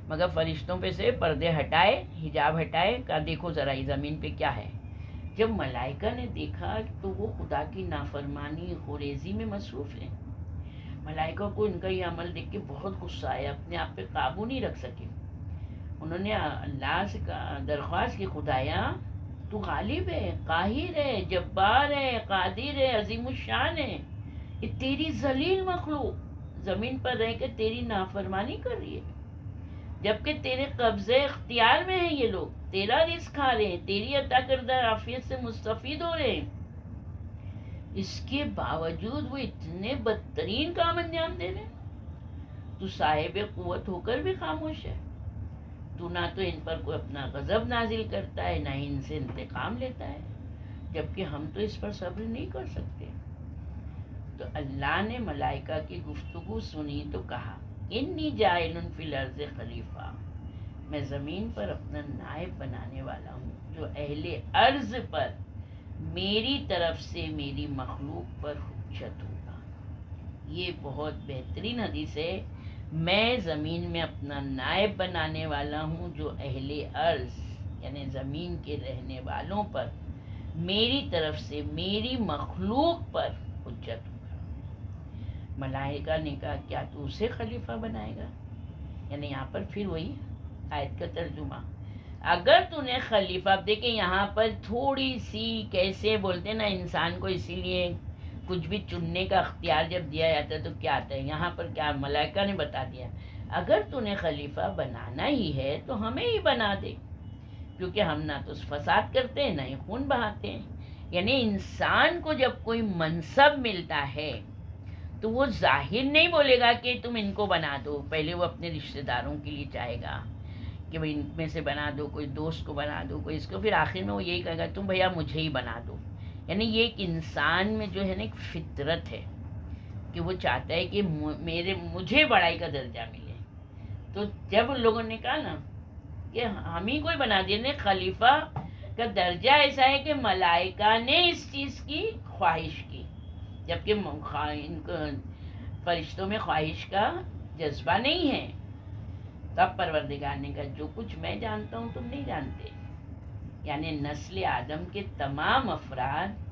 مگر فرشتوں پہ سے پردے ہٹائے، حجاب ہٹائے، کہا دیکھو ذرا یہ زمین پہ کیا ہے۔ جب ملائکہ نے دیکھا تو وہ خدا کی نافرمانی خوریزی میں مصروف ہیں۔ ملائکہ کو ان کا یہ عمل دیکھ کے بہت غصہ آیا، اپنے آپ پہ قابو نہیں رکھ سکے۔ انہوں نے اللہ سے درخواست کی خدایا تو غالب ہے، قاہر ہے، جبار ہے، قادر ہے، عظیم الشان ہے، یہ تیری ذلیل مخلوق زمین پر رہ کے تیری نافرمانی کر رہی ہے، جبکہ تیرے قبضے اختیار میں ہیں، یہ لوگ تیرا رزق کھا رہے ہیں، تیری عطا کردہ عافیت سے مستفید ہو رہے ہیں، اس کے باوجود وہ اتنے بدترین کام انجام دے رہے ہیں۔ تو صاحب قوت ہو کر بھی خاموش ہے، تو نہ تو ان پر کوئی اپنا غضب نازل کرتا ہے، نہ ہی ان سے انتقام لیتا ہے، جبکہ ہم تو اس پر صبر نہیں کر سکتے۔ تو اللہ نے ملائکہ کی گفتگو سنی تو کہا انی جاعل فی الارض خلیفہ، میں زمین پر اپنا نائب بنانے والا ہوں جو اہل ارض پر میری طرف سے میری مخلوق پر حجت ہوگا۔ یہ بہت بہترین حدیث ہے، میں زمین میں اپنا نائب بنانے والا ہوں جو اہل ارض یعنی زمین کے رہنے والوں پر میری طرف سے میری مخلوق پر حجت ہوگا۔ ملائکہ نے کہا کیا تو اسے خلیفہ بنائے گا؟ یعنی یہاں پر پھر وہی آیت کا ترجمہ، اگر تو نے خلیفہ، اب دیکھیں یہاں پر تھوڑی سی کیسے بولتے نا انسان کو اسی لیے کچھ بھی چننے کا اختیار جب دیا جاتا ہے تو کیا آتا ہے، یہاں پر کیا ملائکہ نے بتا دیا اگر تو نے خلیفہ بنانا ہی ہے تو ہمیں ہی بنا دے، کیونکہ ہم نہ تو فساد کرتے ہیں نہ ہی خون بہاتے ہیں۔ یعنی انسان کو جب کوئی منصب ملتا ہے تو وہ ظاہر نہیں بولے گا کہ تم ان کو بنا دو، پہلے وہ اپنے رشتہ داروں کے لیے چاہے گا کہ بھئی ان میں سے بنا دو، کوئی دوست کو بنا دو، کوئی اس کو، پھر آخر میں وہ یہی کہے گا تم بھیا مجھے ہی بنا دو۔ یعنی یہ ایک انسان میں جو ہے نا ایک فطرت ہے کہ وہ چاہتا ہے کہ مجھے بڑائی کا درجہ ملے، تو جب ان لوگوں نے کہا نا کہ ہم ہی کوئی بنا دیا، خلیفہ کا درجہ ایسا ہے کہ ملائکہ نے اس چیز کی خواہش کی، جبکہ ان کو فرشتوں میں خواہش کا جذبہ نہیں ہے. تب پروردگار نے کہا جو کچھ میں جانتا ہوں تم نہیں جانتے. یعنی نسل آدم کے تمام افراد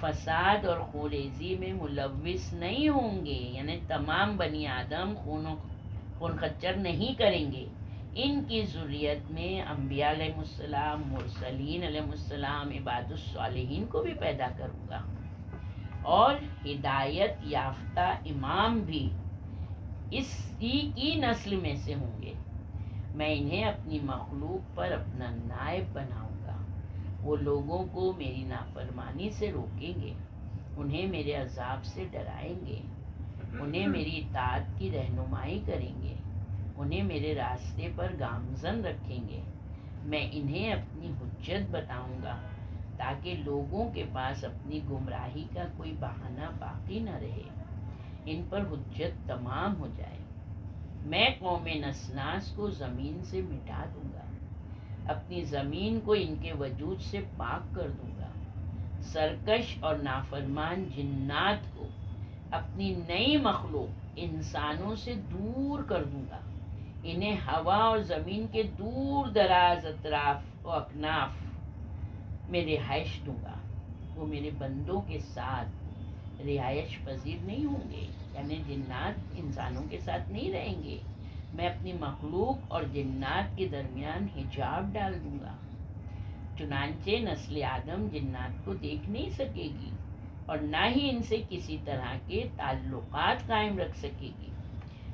فساد اور خوریزی میں ملوث نہیں ہوں گے، یعنی تمام بنی آدم خون خچر نہیں کریں گے. ان کی ذریت میں انبیاء علیہ السلام، مرسلین علیہ السلام، عباد الصالحین کو بھی پیدا کروں گا، اور ہدایت یافتہ امام بھی اسی کی نسل میں سے ہوں گے. میں انہیں اپنی مخلوق پر اپنا نائب بناؤں گا. وہ لوگوں کو میری نافرمانی سے روکیں گے، انہیں میرے عذاب سے ڈرائیں گے، انہیں میری اطاعت کی رہنمائی کریں گے، انہیں میرے راستے پر گامزن رکھیں گے. میں انہیں اپنی حجت بتاؤں گا تاکہ لوگوں کے پاس اپنی گمراہی کا کوئی بہانہ باقی نہ رہے، ان پر حجت تمام ہو جائے. میں قوم نسناس کو زمین سے مٹا دوں گا، اپنی زمین کو ان کے وجود سے پاک کر دوں گا. سرکش اور نافرمان جنات کو اپنی نئی مخلوق انسانوں سے دور کر دوں گا. انہیں ہوا اور زمین کے دور دراز اطراف و اکناف میں رہائش دوں گا. وہ میرے بندوں کے ساتھ رہائش پذیر نہیں ہوں گے، یعنی جنات انسانوں کے ساتھ نہیں رہیں گے. میں اپنی مخلوق اور جنات کے درمیان حجاب ڈال دوں گا. چنانچہ نسل آدم جنات کو دیکھ نہیں سکے گی اور نہ ہی ان سے کسی طرح کے تعلقات قائم رکھ سکے گی،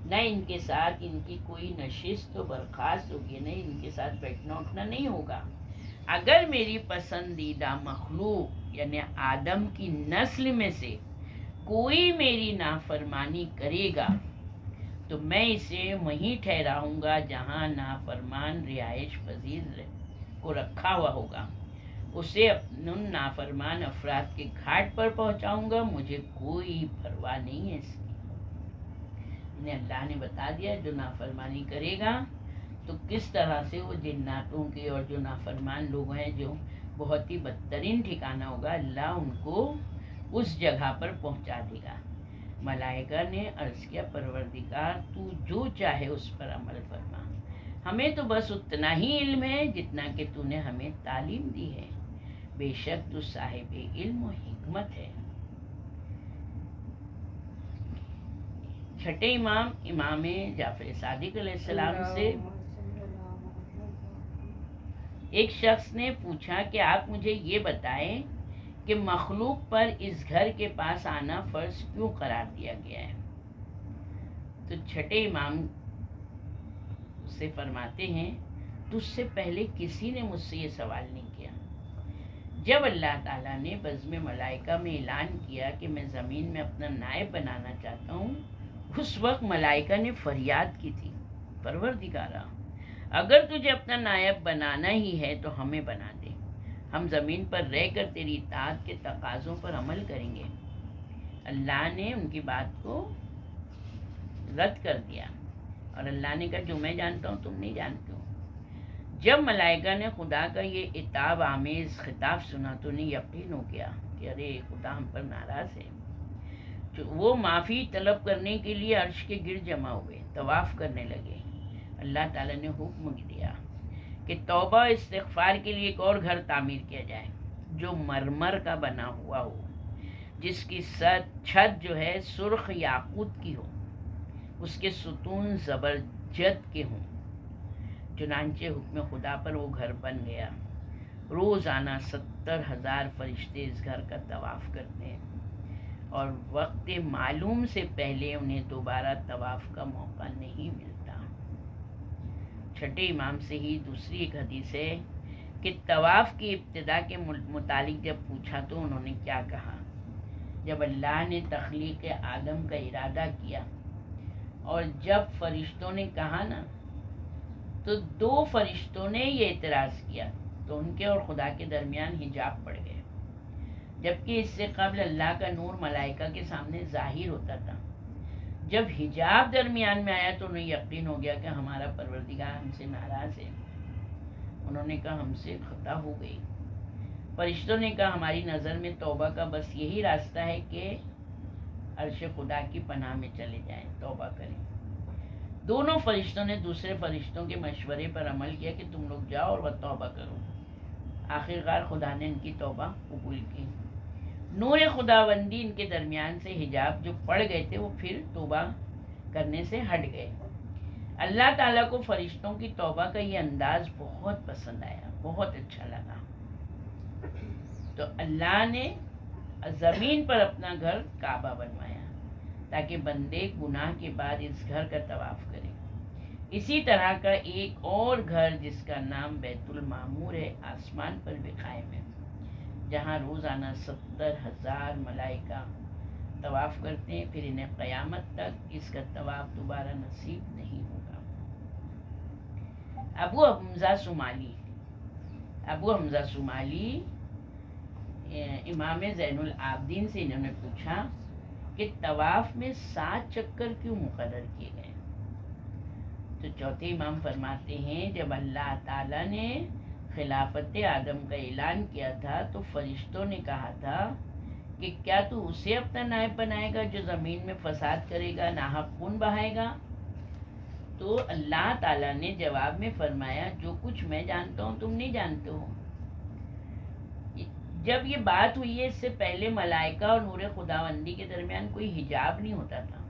نہ ان کے ساتھ ان کی کوئی نشست و برخاست ہوگی، نہ ان کے ساتھ بیٹھنا اٹھنا نہیں ہوگا. اگر میری پسندیدہ مخلوق یعنی آدم کی نسل میں سے کوئی میری نافرمانی کرے گا تو میں اسے وہیں ٹھہراؤں گا جہاں نافرمان رہائش پذیر کو رکھا ہوا ہوگا. اسے ان نافرمان افراد کے گھاٹ پر پہنچاؤں گا. مجھے کوئی پرواہ نہیں ہے اس کی. انہیں اللہ نے بتا دیا جو نافرمانی کرے گا تو کس طرح سے وہ جناتوں کے اور جو نافرمان لوگ ہیں جو بہت ہی بدترین ٹھکانہ ہوگا، اللہ ان کو اس جگہ پر پہنچا دے گا. ملائکہ نے عرض کیا پروردگار تو جو چاہے اس پر عمل فرما، ہمیں تو بس اتنا ہی علم ہے جتنا کہ تو نے ہمیں تعلیم دی ہے. بے شک تو صاحب علم و حکمت ہے. چھٹے امام امام جعفر صادق علیہ السلام سے ایک شخص نے پوچھا کہ آپ مجھے یہ بتائیں کہ مخلوق پر اس گھر کے پاس آنا فرض کیوں قرار دیا گیا ہے؟ تو چھٹے امام سے فرماتے ہیں تجھ سے پہلے کسی نے مجھ سے یہ سوال نہیں کیا. جب اللہ تعالیٰ نے بزم ملائکہ میں اعلان کیا کہ میں زمین میں اپنا نائب بنانا چاہتا ہوں، اس وقت ملائکہ نے فریاد کی تھی پروردگارا اگر تجھے اپنا نائب بنانا ہی ہے تو ہمیں بنا دے، ہم زمین پر رہ کر تیری اطاعت کے تقاضوں پر عمل کریں گے. اللہ نے ان کی بات کو رد کر دیا اور اللہ نے کہا جو میں جانتا ہوں تم نہیں جانتے ہو. جب ملائکہ نے خدا کا یہ عتاب آمیز خطاب سنا تو انہیں یقین ہو گیا کہ ارے خدا ہم پر ناراض ہے. وہ معافی طلب کرنے کے لیے عرش کے گرد جمع ہوئے، طواف کرنے لگے. اللہ تعالیٰ نے حکم دیا کہ توبہ استغفار کے لیے ایک اور گھر تعمیر کیا جائے جو مرمر کا بنا ہوا ہو، جس کی چھت جو ہے سرخ یاقوت کی ہو، اس کے ستون زبرجد کے ہوں. چنانچہ حکم خدا پر وہ گھر بن گیا. روزانہ 70,000 فرشتے اس گھر کا طواف کرتے ہیں اور وقت معلوم سے پہلے انہیں دوبارہ طواف کا موقع نہیں ملتا. چھٹے امام سے ہی دوسری ایک حدیث ہے کہ طواف کی ابتدا کے متعلق جب پوچھا تو انہوں نے کیا کہا. جب اللہ نے تخلیق آدم کا ارادہ کیا اور جب فرشتوں نے کہا نا تو 2 فرشتوں نے یہ اعتراض کیا تو ان کے اور خدا کے درمیان حجاب پڑ گئے، جبکہ اس سے قبل اللہ کا نور ملائکہ کے سامنے ظاہر ہوتا تھا. جب حجاب درمیان میں آیا تو انہیں یقین ہو گیا کہ ہمارا پروردگار ہم سے ناراض ہے. انہوں نے کہا ہم سے خطا ہو گئی. فرشتوں نے کہا ہماری نظر میں توبہ کا بس یہی راستہ ہے کہ عرش خدا کی پناہ میں چلے جائیں، توبہ کریں. دونوں فرشتوں نے دوسرے فرشتوں کے مشورے پر عمل کیا کہ تم لوگ جاؤ اور توبہ کرو. آخرکار خدا نے ان کی توبہ قبول کی. نور خداوندی ان کے درمیان سے حجاب جو پڑ گئے تھے وہ پھر توبہ کرنے سے ہٹ گئے. اللہ تعالیٰ کو فرشتوں کی توبہ کا یہ انداز بہت پسند آیا، بہت اچھا لگا. تو اللہ نے زمین پر اپنا گھر کعبہ بنوایا تاکہ بندے گناہ کے بعد اس گھر کا طواف کریں. اسی طرح کا ایک اور گھر جس کا نام بیت المعمور ہے آسمان پر بھی قائم ہے، جہاں روزانہ 70,000 ملائکہ طواف کرتے ہیں. پھر انہیں قیامت تک اس کا طواف دوبارہ نصیب نہیں ہوگا. ابو حمزہ صومالی امام زین العابدین سے انہوں نے پوچھا کہ طواف میں 7 چکر کیوں مقرر کیے گئے؟ تو چوتھے امام فرماتے ہیں جب اللہ تعالیٰ نے خلافت آدم کا اعلان کیا تھا تو فرشتوں نے کہا تھا کہ کیا تو اسے اپنا نائب بنائے گا جو زمین میں فساد کرے گا، ناحق خون بہائے گا؟ تو اللہ تعالیٰ نے جواب میں فرمایا جو کچھ میں جانتا ہوں تم نہیں جانتے ہو. جب یہ بات ہوئی ہے اس سے پہلے ملائکہ اور نور خداوندی کے درمیان کوئی حجاب نہیں ہوتا تھا،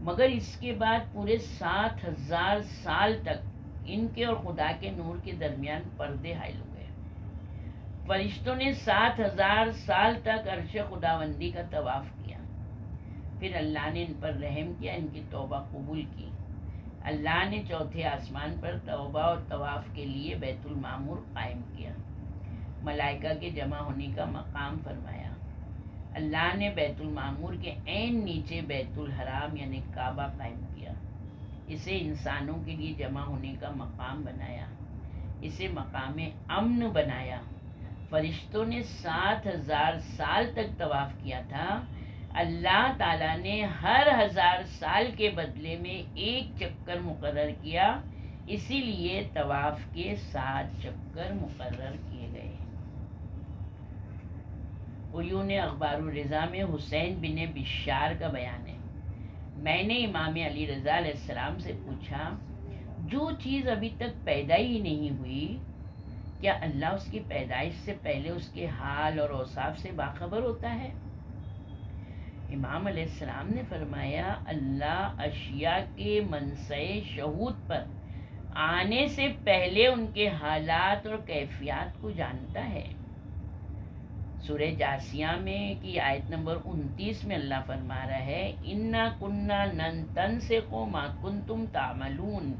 مگر اس کے بعد پورے 7,000 سال تک ان کے اور خدا کے نور کے درمیان پردے حائل ہو گئے. فرشتوں نے 7,000 سال تک عرش خداوندی کا طواف کیا. پھر اللہ نے ان پر رحم کیا، ان کی توبہ قبول کی. اللہ نے چوتھے آسمان پر توبہ اور طواف کے لیے بیت المعمور قائم کیا، ملائکہ کے جمع ہونے کا مقام فرمایا. اللہ نے بیت المعمور کے عین نیچے بیت الحرام یعنی کعبہ قائم کیا. اسے انسانوں کے لیے جمع ہونے کا مقام بنایا، اسے مقام امن بنایا. فرشتوں نے 7,000 سال تک طواف کیا تھا. اللہ تعالیٰ نے ہر 1000 سال کے بدلے میں 1 چکر مقرر کیا، اسی لیے طواف کے 7 چکر مقرر کیے گئے. عیون اخبار الرضا میں حسین بن بشار کا بیان ہے. میں نے امام علی رضا علیہ السلام سے پوچھا جو چیز ابھی تک پیدا ہی نہیں ہوئی کیا اللہ اس کی پیدائش سے پہلے اس کے حال اور اوصاف سے باخبر ہوتا ہے؟ امام علیہ السلام نے فرمایا اللہ اشیاء کے منصع شہود پر آنے سے پہلے ان کے حالات اور کیفیات کو جانتا ہے. سورہ جاسیہ میں کی آیت نمبر 29 میں اللہ فرما رہا ہے اِنَّا كُنَّا نَنْتَنسِخُ مَا كُنْتُمْ تَعْمَلُونَ،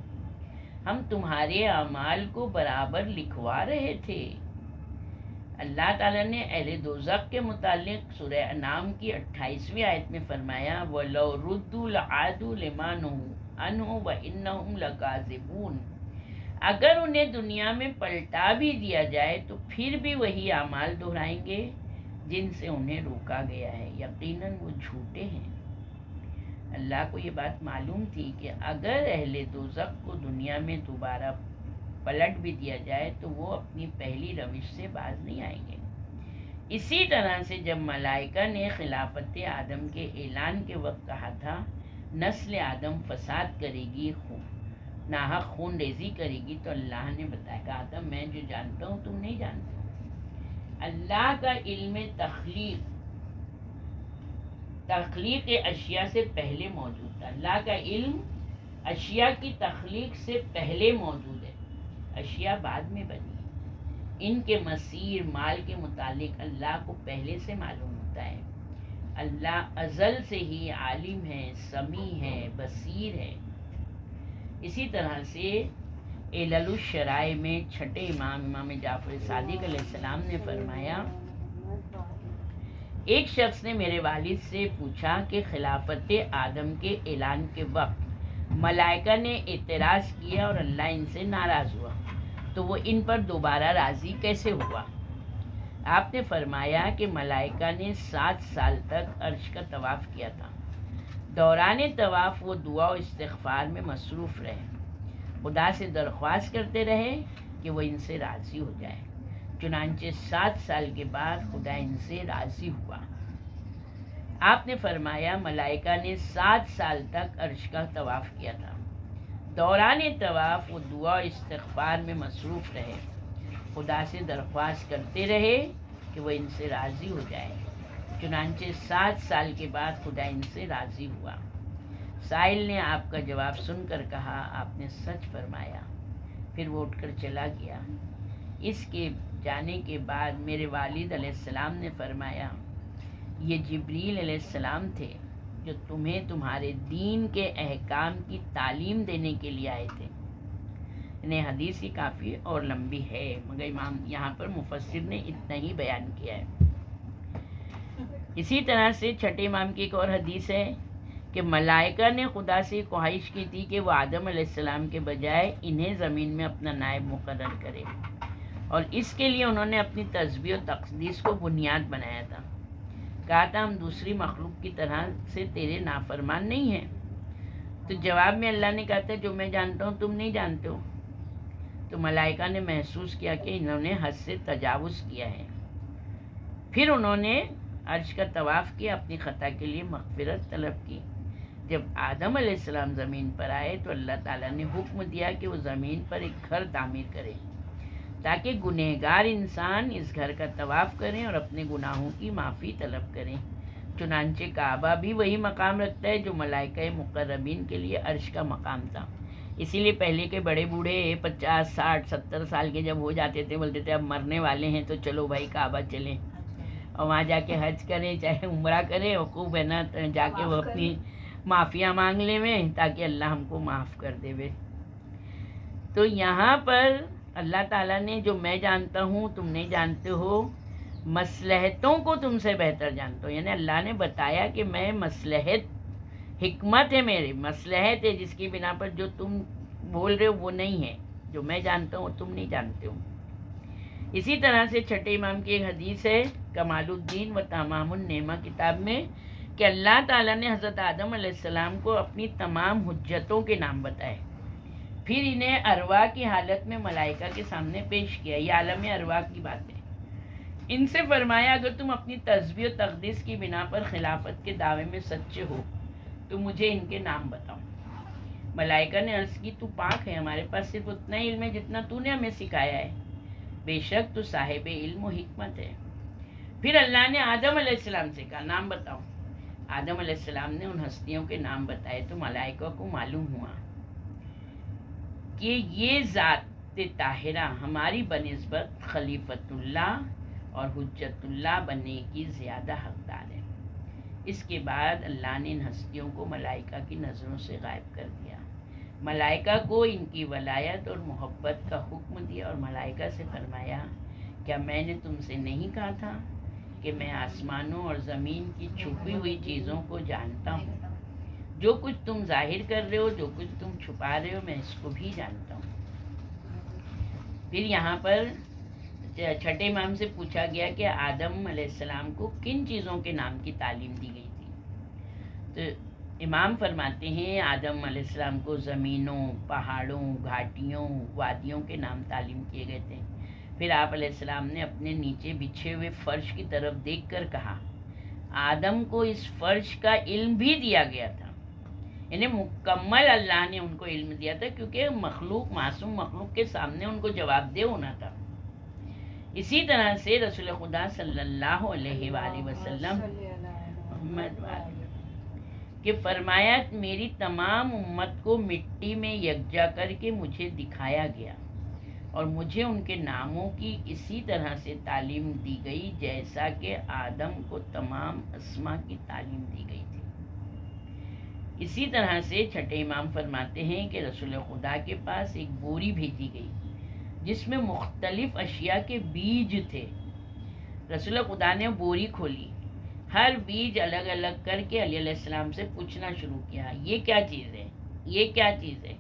ہم تمہارے اعمال کو برابر لکھوا رہے تھے. اللہ تعالیٰ نے اہل دوزخ کے متعلق سورہ انعام کی 28ویں آیت میں فرمایا وَلَوْ رُدُّوا لَعَادُوا لِمَا نُهُوا عَنْهُ وَإِنَّهُمْ لَكَاذِبُونَ، اگر انہیں دنیا میں پلٹا بھی دیا جائے تو پھر بھی وہی اعمال دہرائیں گے جن سے انہیں روکا گیا ہے، یقیناً وہ جھوٹے ہیں. اللہ کو یہ بات معلوم تھی کہ اگر اہل دوزخ کو دنیا میں دوبارہ پلٹ بھی دیا جائے تو وہ اپنی پہلی روش سے باز نہیں آئیں گے. اسی طرح سے جب ملائکہ نے خلافت آدم کے اعلان کے وقت کہا تھا نسل آدم فساد کرے گی، ناحق خون ریزی کرے گی، تو اللہ نے بتایا کہ آدم میں جو جانتا ہوں تم نہیں جانتے ہو. اللہ کا علم تخلیق اشیاء سے پہلے موجود تھا. اللہ کا علم اشیاء کی تخلیق سے پہلے موجود ہے، اشیاء بعد میں بنی. ان کے مسیر مال کے متعلق اللہ کو پہلے سے معلوم ہوتا ہے. اللہ ازل سے ہی عالم ہے، سمیع ہے، بصیر ہے. اسی طرح سے علل الشرائع میں چھٹے امام جعفر صادق علیہ السلام نے فرمایا ایک شخص نے میرے والد سے پوچھا کہ خلافت آدم کے اعلان کے وقت ملائکہ نے اعتراض کیا اور اللہ ان سے ناراض ہوا تو وہ ان پر دوبارہ راضی کیسے ہوا؟ آپ نے فرمایا کہ ملائکہ نے 7 سال تک عرش کا طواف کیا تھا. دوران طواف وہ دعا و استغفار میں مصروف رہے، خدا سے درخواست کرتے رہے کہ وہ ان سے راضی ہو جائے۔ چنانچہ 7 سال کے بعد خدا ان سے راضی ہوا۔ آپ نے فرمایا ملائکہ نے 7 سال تک عرش کا طواف کیا تھا۔ دوران طواف وہ دعا و استغفار میں مصروف رہے، خدا سے درخواست کرتے رہے کہ وہ ان سے راضی ہو جائے۔ چنانچہ 7 سال کے بعد خدا ان سے راضی ہوا۔ سائل نے آپ کا جواب سن کر کہا آپ نے سچ فرمایا۔ پھر وہ اٹھ کر چلا گیا۔ اس کے جانے کے بعد میرے والد علیہ السلام نے فرمایا یہ جبریل علیہ السلام تھے جو تمہیں تمہارے دین کے احکام کی تعلیم دینے کے لیے آئے تھے۔ انہیں حدیث ہی کافی اور لمبی ہے، مگر امام یہاں پر مفسر نے اتنا ہی بیان کیا ہے۔ اسی طرح سے چھٹے امام کی ایک اور حدیث ہے کہ ملائکہ نے خدا سے خواہش کی تھی کہ وہ آدم علیہ السلام کے بجائے انہیں زمین میں اپنا نائب مقرر کرے، اور اس کے لیے انہوں نے اپنی تسبیح و تقدیس کو بنیاد بنایا تھا۔ کہا تھا ہم دوسری مخلوق کی طرح سے تیرے نافرمان نہیں ہیں۔ تو جواب میں اللہ نے کہا تھا جو میں جانتا ہوں تم نہیں جانتے ہو۔ تو ملائکہ نے محسوس کیا کہ انہوں نے حد سے تجاوز کیا ہے۔ پھر انہوں نے عرش کا طواف کیا، اپنی خطا کے لیے مغفرت طلب کی۔ جب آدم علیہ السلام زمین پر آئے تو اللہ تعالیٰ نے حکم دیا کہ وہ زمین پر ایک گھر تعمیر کرے تاکہ گنہگار انسان اس گھر کا طواف کریں اور اپنے گناہوں کی معافی طلب کریں۔ چنانچہ کعبہ بھی وہی مقام رکھتا ہے جو ملائکہ مقربین کے لیے عرش کا مقام تھا۔ اسی لیے پہلے کے بڑے بوڑھے 50 60 70 سال کے جب ہو جاتے تھے بولتے تھے اب مرنے والے ہیں تو چلو بھائی کعبہ چلیں اور وہاں جا کے حج کریں چاہے عمرہ کریں، اور خوب ہے نا جا کے وہ اپنی معافیاں مانگ لیں میں تاکہ اللہ ہم کو معاف کر دے وے۔ تو یہاں پر اللہ تعالیٰ نے جو میں جانتا ہوں تم نہیں جانتے ہو، مصلحتوں کو تم سے بہتر جانتا ہوں، یعنی اللہ نے بتایا کہ میں مصلحت حکمت ہے، میری مصلحت ہے جس کی بنا پر جو تم بول رہے ہو وہ نہیں ہے، جو میں جانتا ہوں تم نہیں جانتے ہو۔ اسی طرح سے چھٹے امام کی ایک حدیث ہے کمال الدین و تمام النعمہ کتاب میں کہ اللہ تعالیٰ نے حضرت آدم علیہ السلام کو اپنی تمام حجتوں کے نام بتائے، پھر انہیں ارواح کی حالت میں ملائکہ کے سامنے پیش کیا۔ یہ عالم ارواح کی بات ہے۔ ان سے فرمایا اگر تم اپنی تسبیح و تقدیس کی بنا پر خلافت کے دعوے میں سچے ہو تو مجھے ان کے نام بتاؤ۔ ملائکہ نے عرض کی تو پاک ہے، ہمارے پاس صرف اتنا علم ہے جتنا تو نے ہمیں سکھایا ہے، بے شک تو صاحب علم و حکمت ہے۔ پھر اللہ نے آدم علیہ السلام سے کہا نام بتاؤ۔ آدم علیہ السلام نے ان ہستیوں کے نام بتائے تو ملائکہ کو معلوم ہوا کہ یہ ذات طاہرہ ہماری بنسبت خلیفۃ اللہ اور حجت اللہ بننے کی زیادہ حقدار ہے۔ اس کے بعد اللہ نے ان ہستیوں کو ملائکہ کی نظروں سے غائب کر دیا۔ ملائکہ کو ان کی ولایت اور محبت کا حکم دیا اور ملائکہ سے فرمایا کیا میں نے تم سے نہیں کہا تھا کہ میں آسمانوں اور زمین کی چھپی ہوئی چیزوں کو جانتا ہوں؟ جو کچھ تم ظاہر کر رہے ہو، جو کچھ تم چھپا رہے ہو، میں اس کو بھی جانتا ہوں۔ پھر یہاں پر چھٹے امام سے پوچھا گیا کہ آدم علیہ السلام کو کن چیزوں کے نام کی تعلیم دی گئی تھی؟ تو امام فرماتے ہیں آدم علیہ السلام کو زمینوں، پہاڑوں، گھاٹیوں، وادیوں کے نام تعلیم کیے گئے تھے۔ پھر آپ علیہ السلام نے اپنے نیچے بچھے ہوئے فرش کی طرف دیکھ کر کہا آدم کو اس فرش کا علم بھی دیا گیا تھا، یعنی مکمل اللہ نے ان کو علم دیا تھا کیونکہ مخلوق معصوم مخلوق کے سامنے ان کو جواب دہ ہونا تھا۔ اسی طرح سے رسول خدا صلی اللہ علیہ وآلہ وسلم کہ فرمایا میری تمام امت کو مٹی میں یکجا کر کے مجھے دکھایا گیا اور مجھے ان کے ناموں کی اسی طرح سے تعلیم دی گئی جیسا کہ آدم کو تمام اسما کی تعلیم دی گئی تھی۔ اسی طرح سے چھٹے امام فرماتے ہیں کہ رسول خدا کے پاس ایک بوری بھیجی گئی جس میں مختلف اشیاء کے بیج تھے۔ رسول خدا نے بوری کھولی، ہر بیج الگ الگ کر کے علیہ السلام سے پوچھنا شروع کیا یہ کیا چیز ہے، یہ کیا چیز ہے؟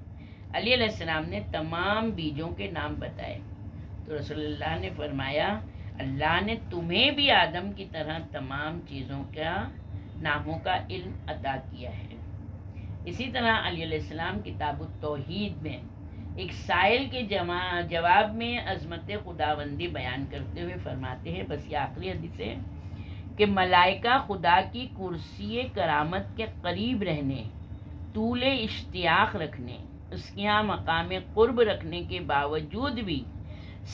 علیہ السلام نے تمام بیجوں کے نام بتائے تو رسول اللہ نے فرمایا اللہ نے تمہیں بھی آدم کی طرح تمام چیزوں کا ناموں کا علم عطا کیا ہے۔ اسی طرح علی علیہ السلام کتاب التوحید میں ایک سائل کے جواب میں عظمت خداوندی بیان کرتے ہوئے فرماتے ہیں، بس یہ آخری حدیث ہے، کہ ملائکہ خدا کی کرسی کرامت کے قریب رہنے، طول اشتیاق رکھنے، اس کے یہاں مقام قرب رکھنے کے باوجود بھی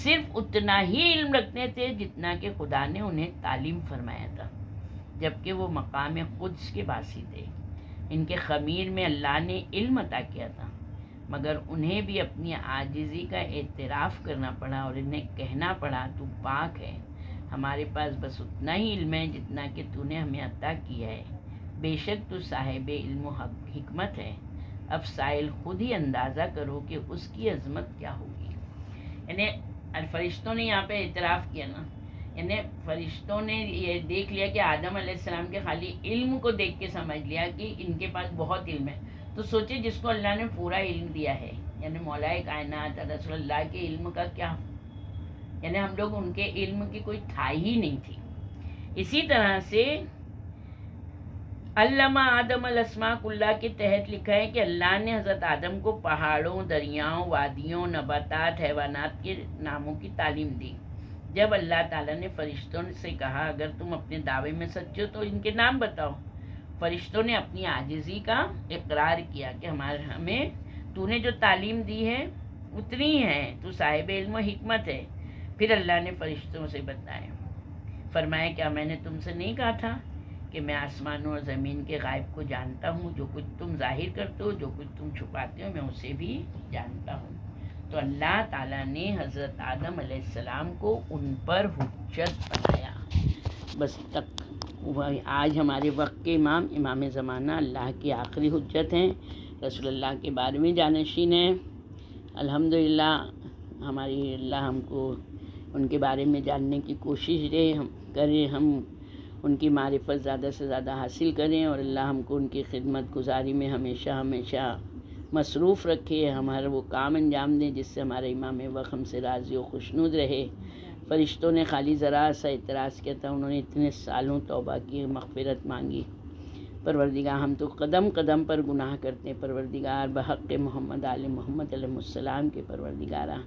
صرف اتنا ہی علم رکھتے تھے جتنا کہ خدا نے انہیں تعلیم فرمایا تھا، جبکہ وہ مقام قدس کے باسی تھے۔ ان کے خمیر میں اللہ نے علم عطا کیا تھا، مگر انہیں بھی اپنی عاجزی کا اعتراف کرنا پڑا اور انہیں کہنا پڑا تو پاک ہے، ہمارے پاس بس اتنا ہی علم ہے جتنا کہ تو نے ہمیں عطا کیا ہے، بے شک تو صاحب علم و حکمت ہے، اب سائل خود ہی اندازہ کرو کہ اس کی عظمت کیا ہوگی۔ یعنی فرشتوں نے یہاں پہ اعتراف کیا نا، یعنی فرشتوں نے یہ دیکھ لیا کہ آدم علیہ السلام کے خالی علم کو دیکھ کے سمجھ لیا کہ ان کے پاس بہت علم ہے، تو سوچے جس کو اللہ نے پورا علم دیا ہے، یعنی مولا کائنات رسول اللہ کے علم کا کیا، یعنی ہم لوگ ان کے علم کی کوئی تھا ہی نہیں تھی۔ اسی طرح سے علامہ آدم الاسماء اللہ کے تحت لکھا ہے کہ اللہ نے حضرت آدم کو پہاڑوں، دریاؤں، وادیوں، نباتات، حیوانات کے ناموں کی تعلیم دی۔ جب اللہ تعالیٰ نے فرشتوں سے کہا اگر تم اپنے دعوے میں سچے ہو تو ان کے نام بتاؤ، فرشتوں نے اپنی عاجزی کا اقرار کیا کہ ہمیں تو نے جو تعلیم دی ہے اتنی ہے، تو صاحب علم و حکمت ہے۔ پھر اللہ نے فرشتوں سے بتایا، فرمایا کیا میں نے تم سے نہیں کہا تھا کہ میں آسمانوں اور زمین کے غائب کو جانتا ہوں، جو کچھ تم ظاہر کرتے ہو، جو کچھ تم چھپاتے ہو، میں اسے بھی جانتا ہوں۔ تو اللہ تعالیٰ نے حضرت آدم علیہ السلام کو ان پر حجت بنایا۔ بس تک آج ہمارے وقت کے امام زمانہ اللہ کی آخری حجت ہیں، رسول اللہ کے بارے میں جانشین ہیں۔ الحمدللہ ہماری اللہ ہم کو ان کے بارے میں جاننے کی کوشش کریں، ہم ان کی معرفت زیادہ سے زیادہ حاصل کریں، اور اللہ ہم کو ان کی خدمت گزاری میں ہمیشہ مصروف رکھے، ہمارا وہ کام انجام دیں جس سے ہمارا امام وقت ہم سے راضی و خوشنود رہے۔ فرشتوں نے خالی ذرا سا اعتراض کیا تھا، انہوں نے اتنے سالوں توبہ کی، مغفرت مانگی۔ پروردگار ہم تو قدم قدم پر گناہ کرتے ہیں، پروردگار بحق محمد آل محمد علیہ السلام کے پروردگارہ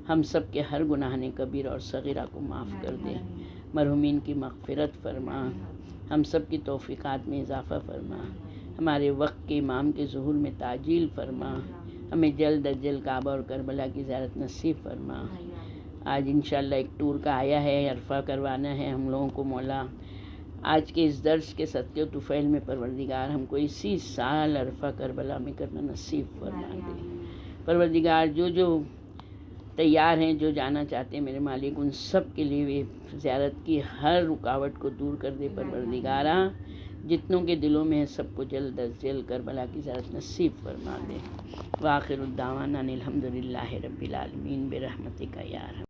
ہم سب کے ہر گناہ کبیر اور صغیرہ کو معاف کر دے، مرحومین کی مغفرت فرما، ہم سب کی توفیقات میں اضافہ فرما، ہمارے وقت کے امام کے ظہور میں تعجیل فرما، ہمیں جلد از جلد کعبہ اور کربلا کی زیارت نصیب فرما۔ آج انشاءاللہ ایک ٹور کا آیا ہے، عرفہ کروانا ہے ہم لوگوں کو مولا۔ آج کے اس درس کے صدقے و طفیل میں پروردگار ہم کو اسی سال عرفہ کربلا میں کرنا نصیب فرما دے۔ پروردگار جو تیار ہیں، جو جانا چاہتے ہیں میرے مالک، ان سب کے لیے زیارت کی ہر رکاوٹ کو دور کر دے پروردگارہ، جتنوں کے دلوں میں ہے سب کو جلد از جلد کربلا کی زیارت نصیب فرما دے۔ وآخر الدعوانا الحمدللہ رب العالمین برحمتک یا ارحم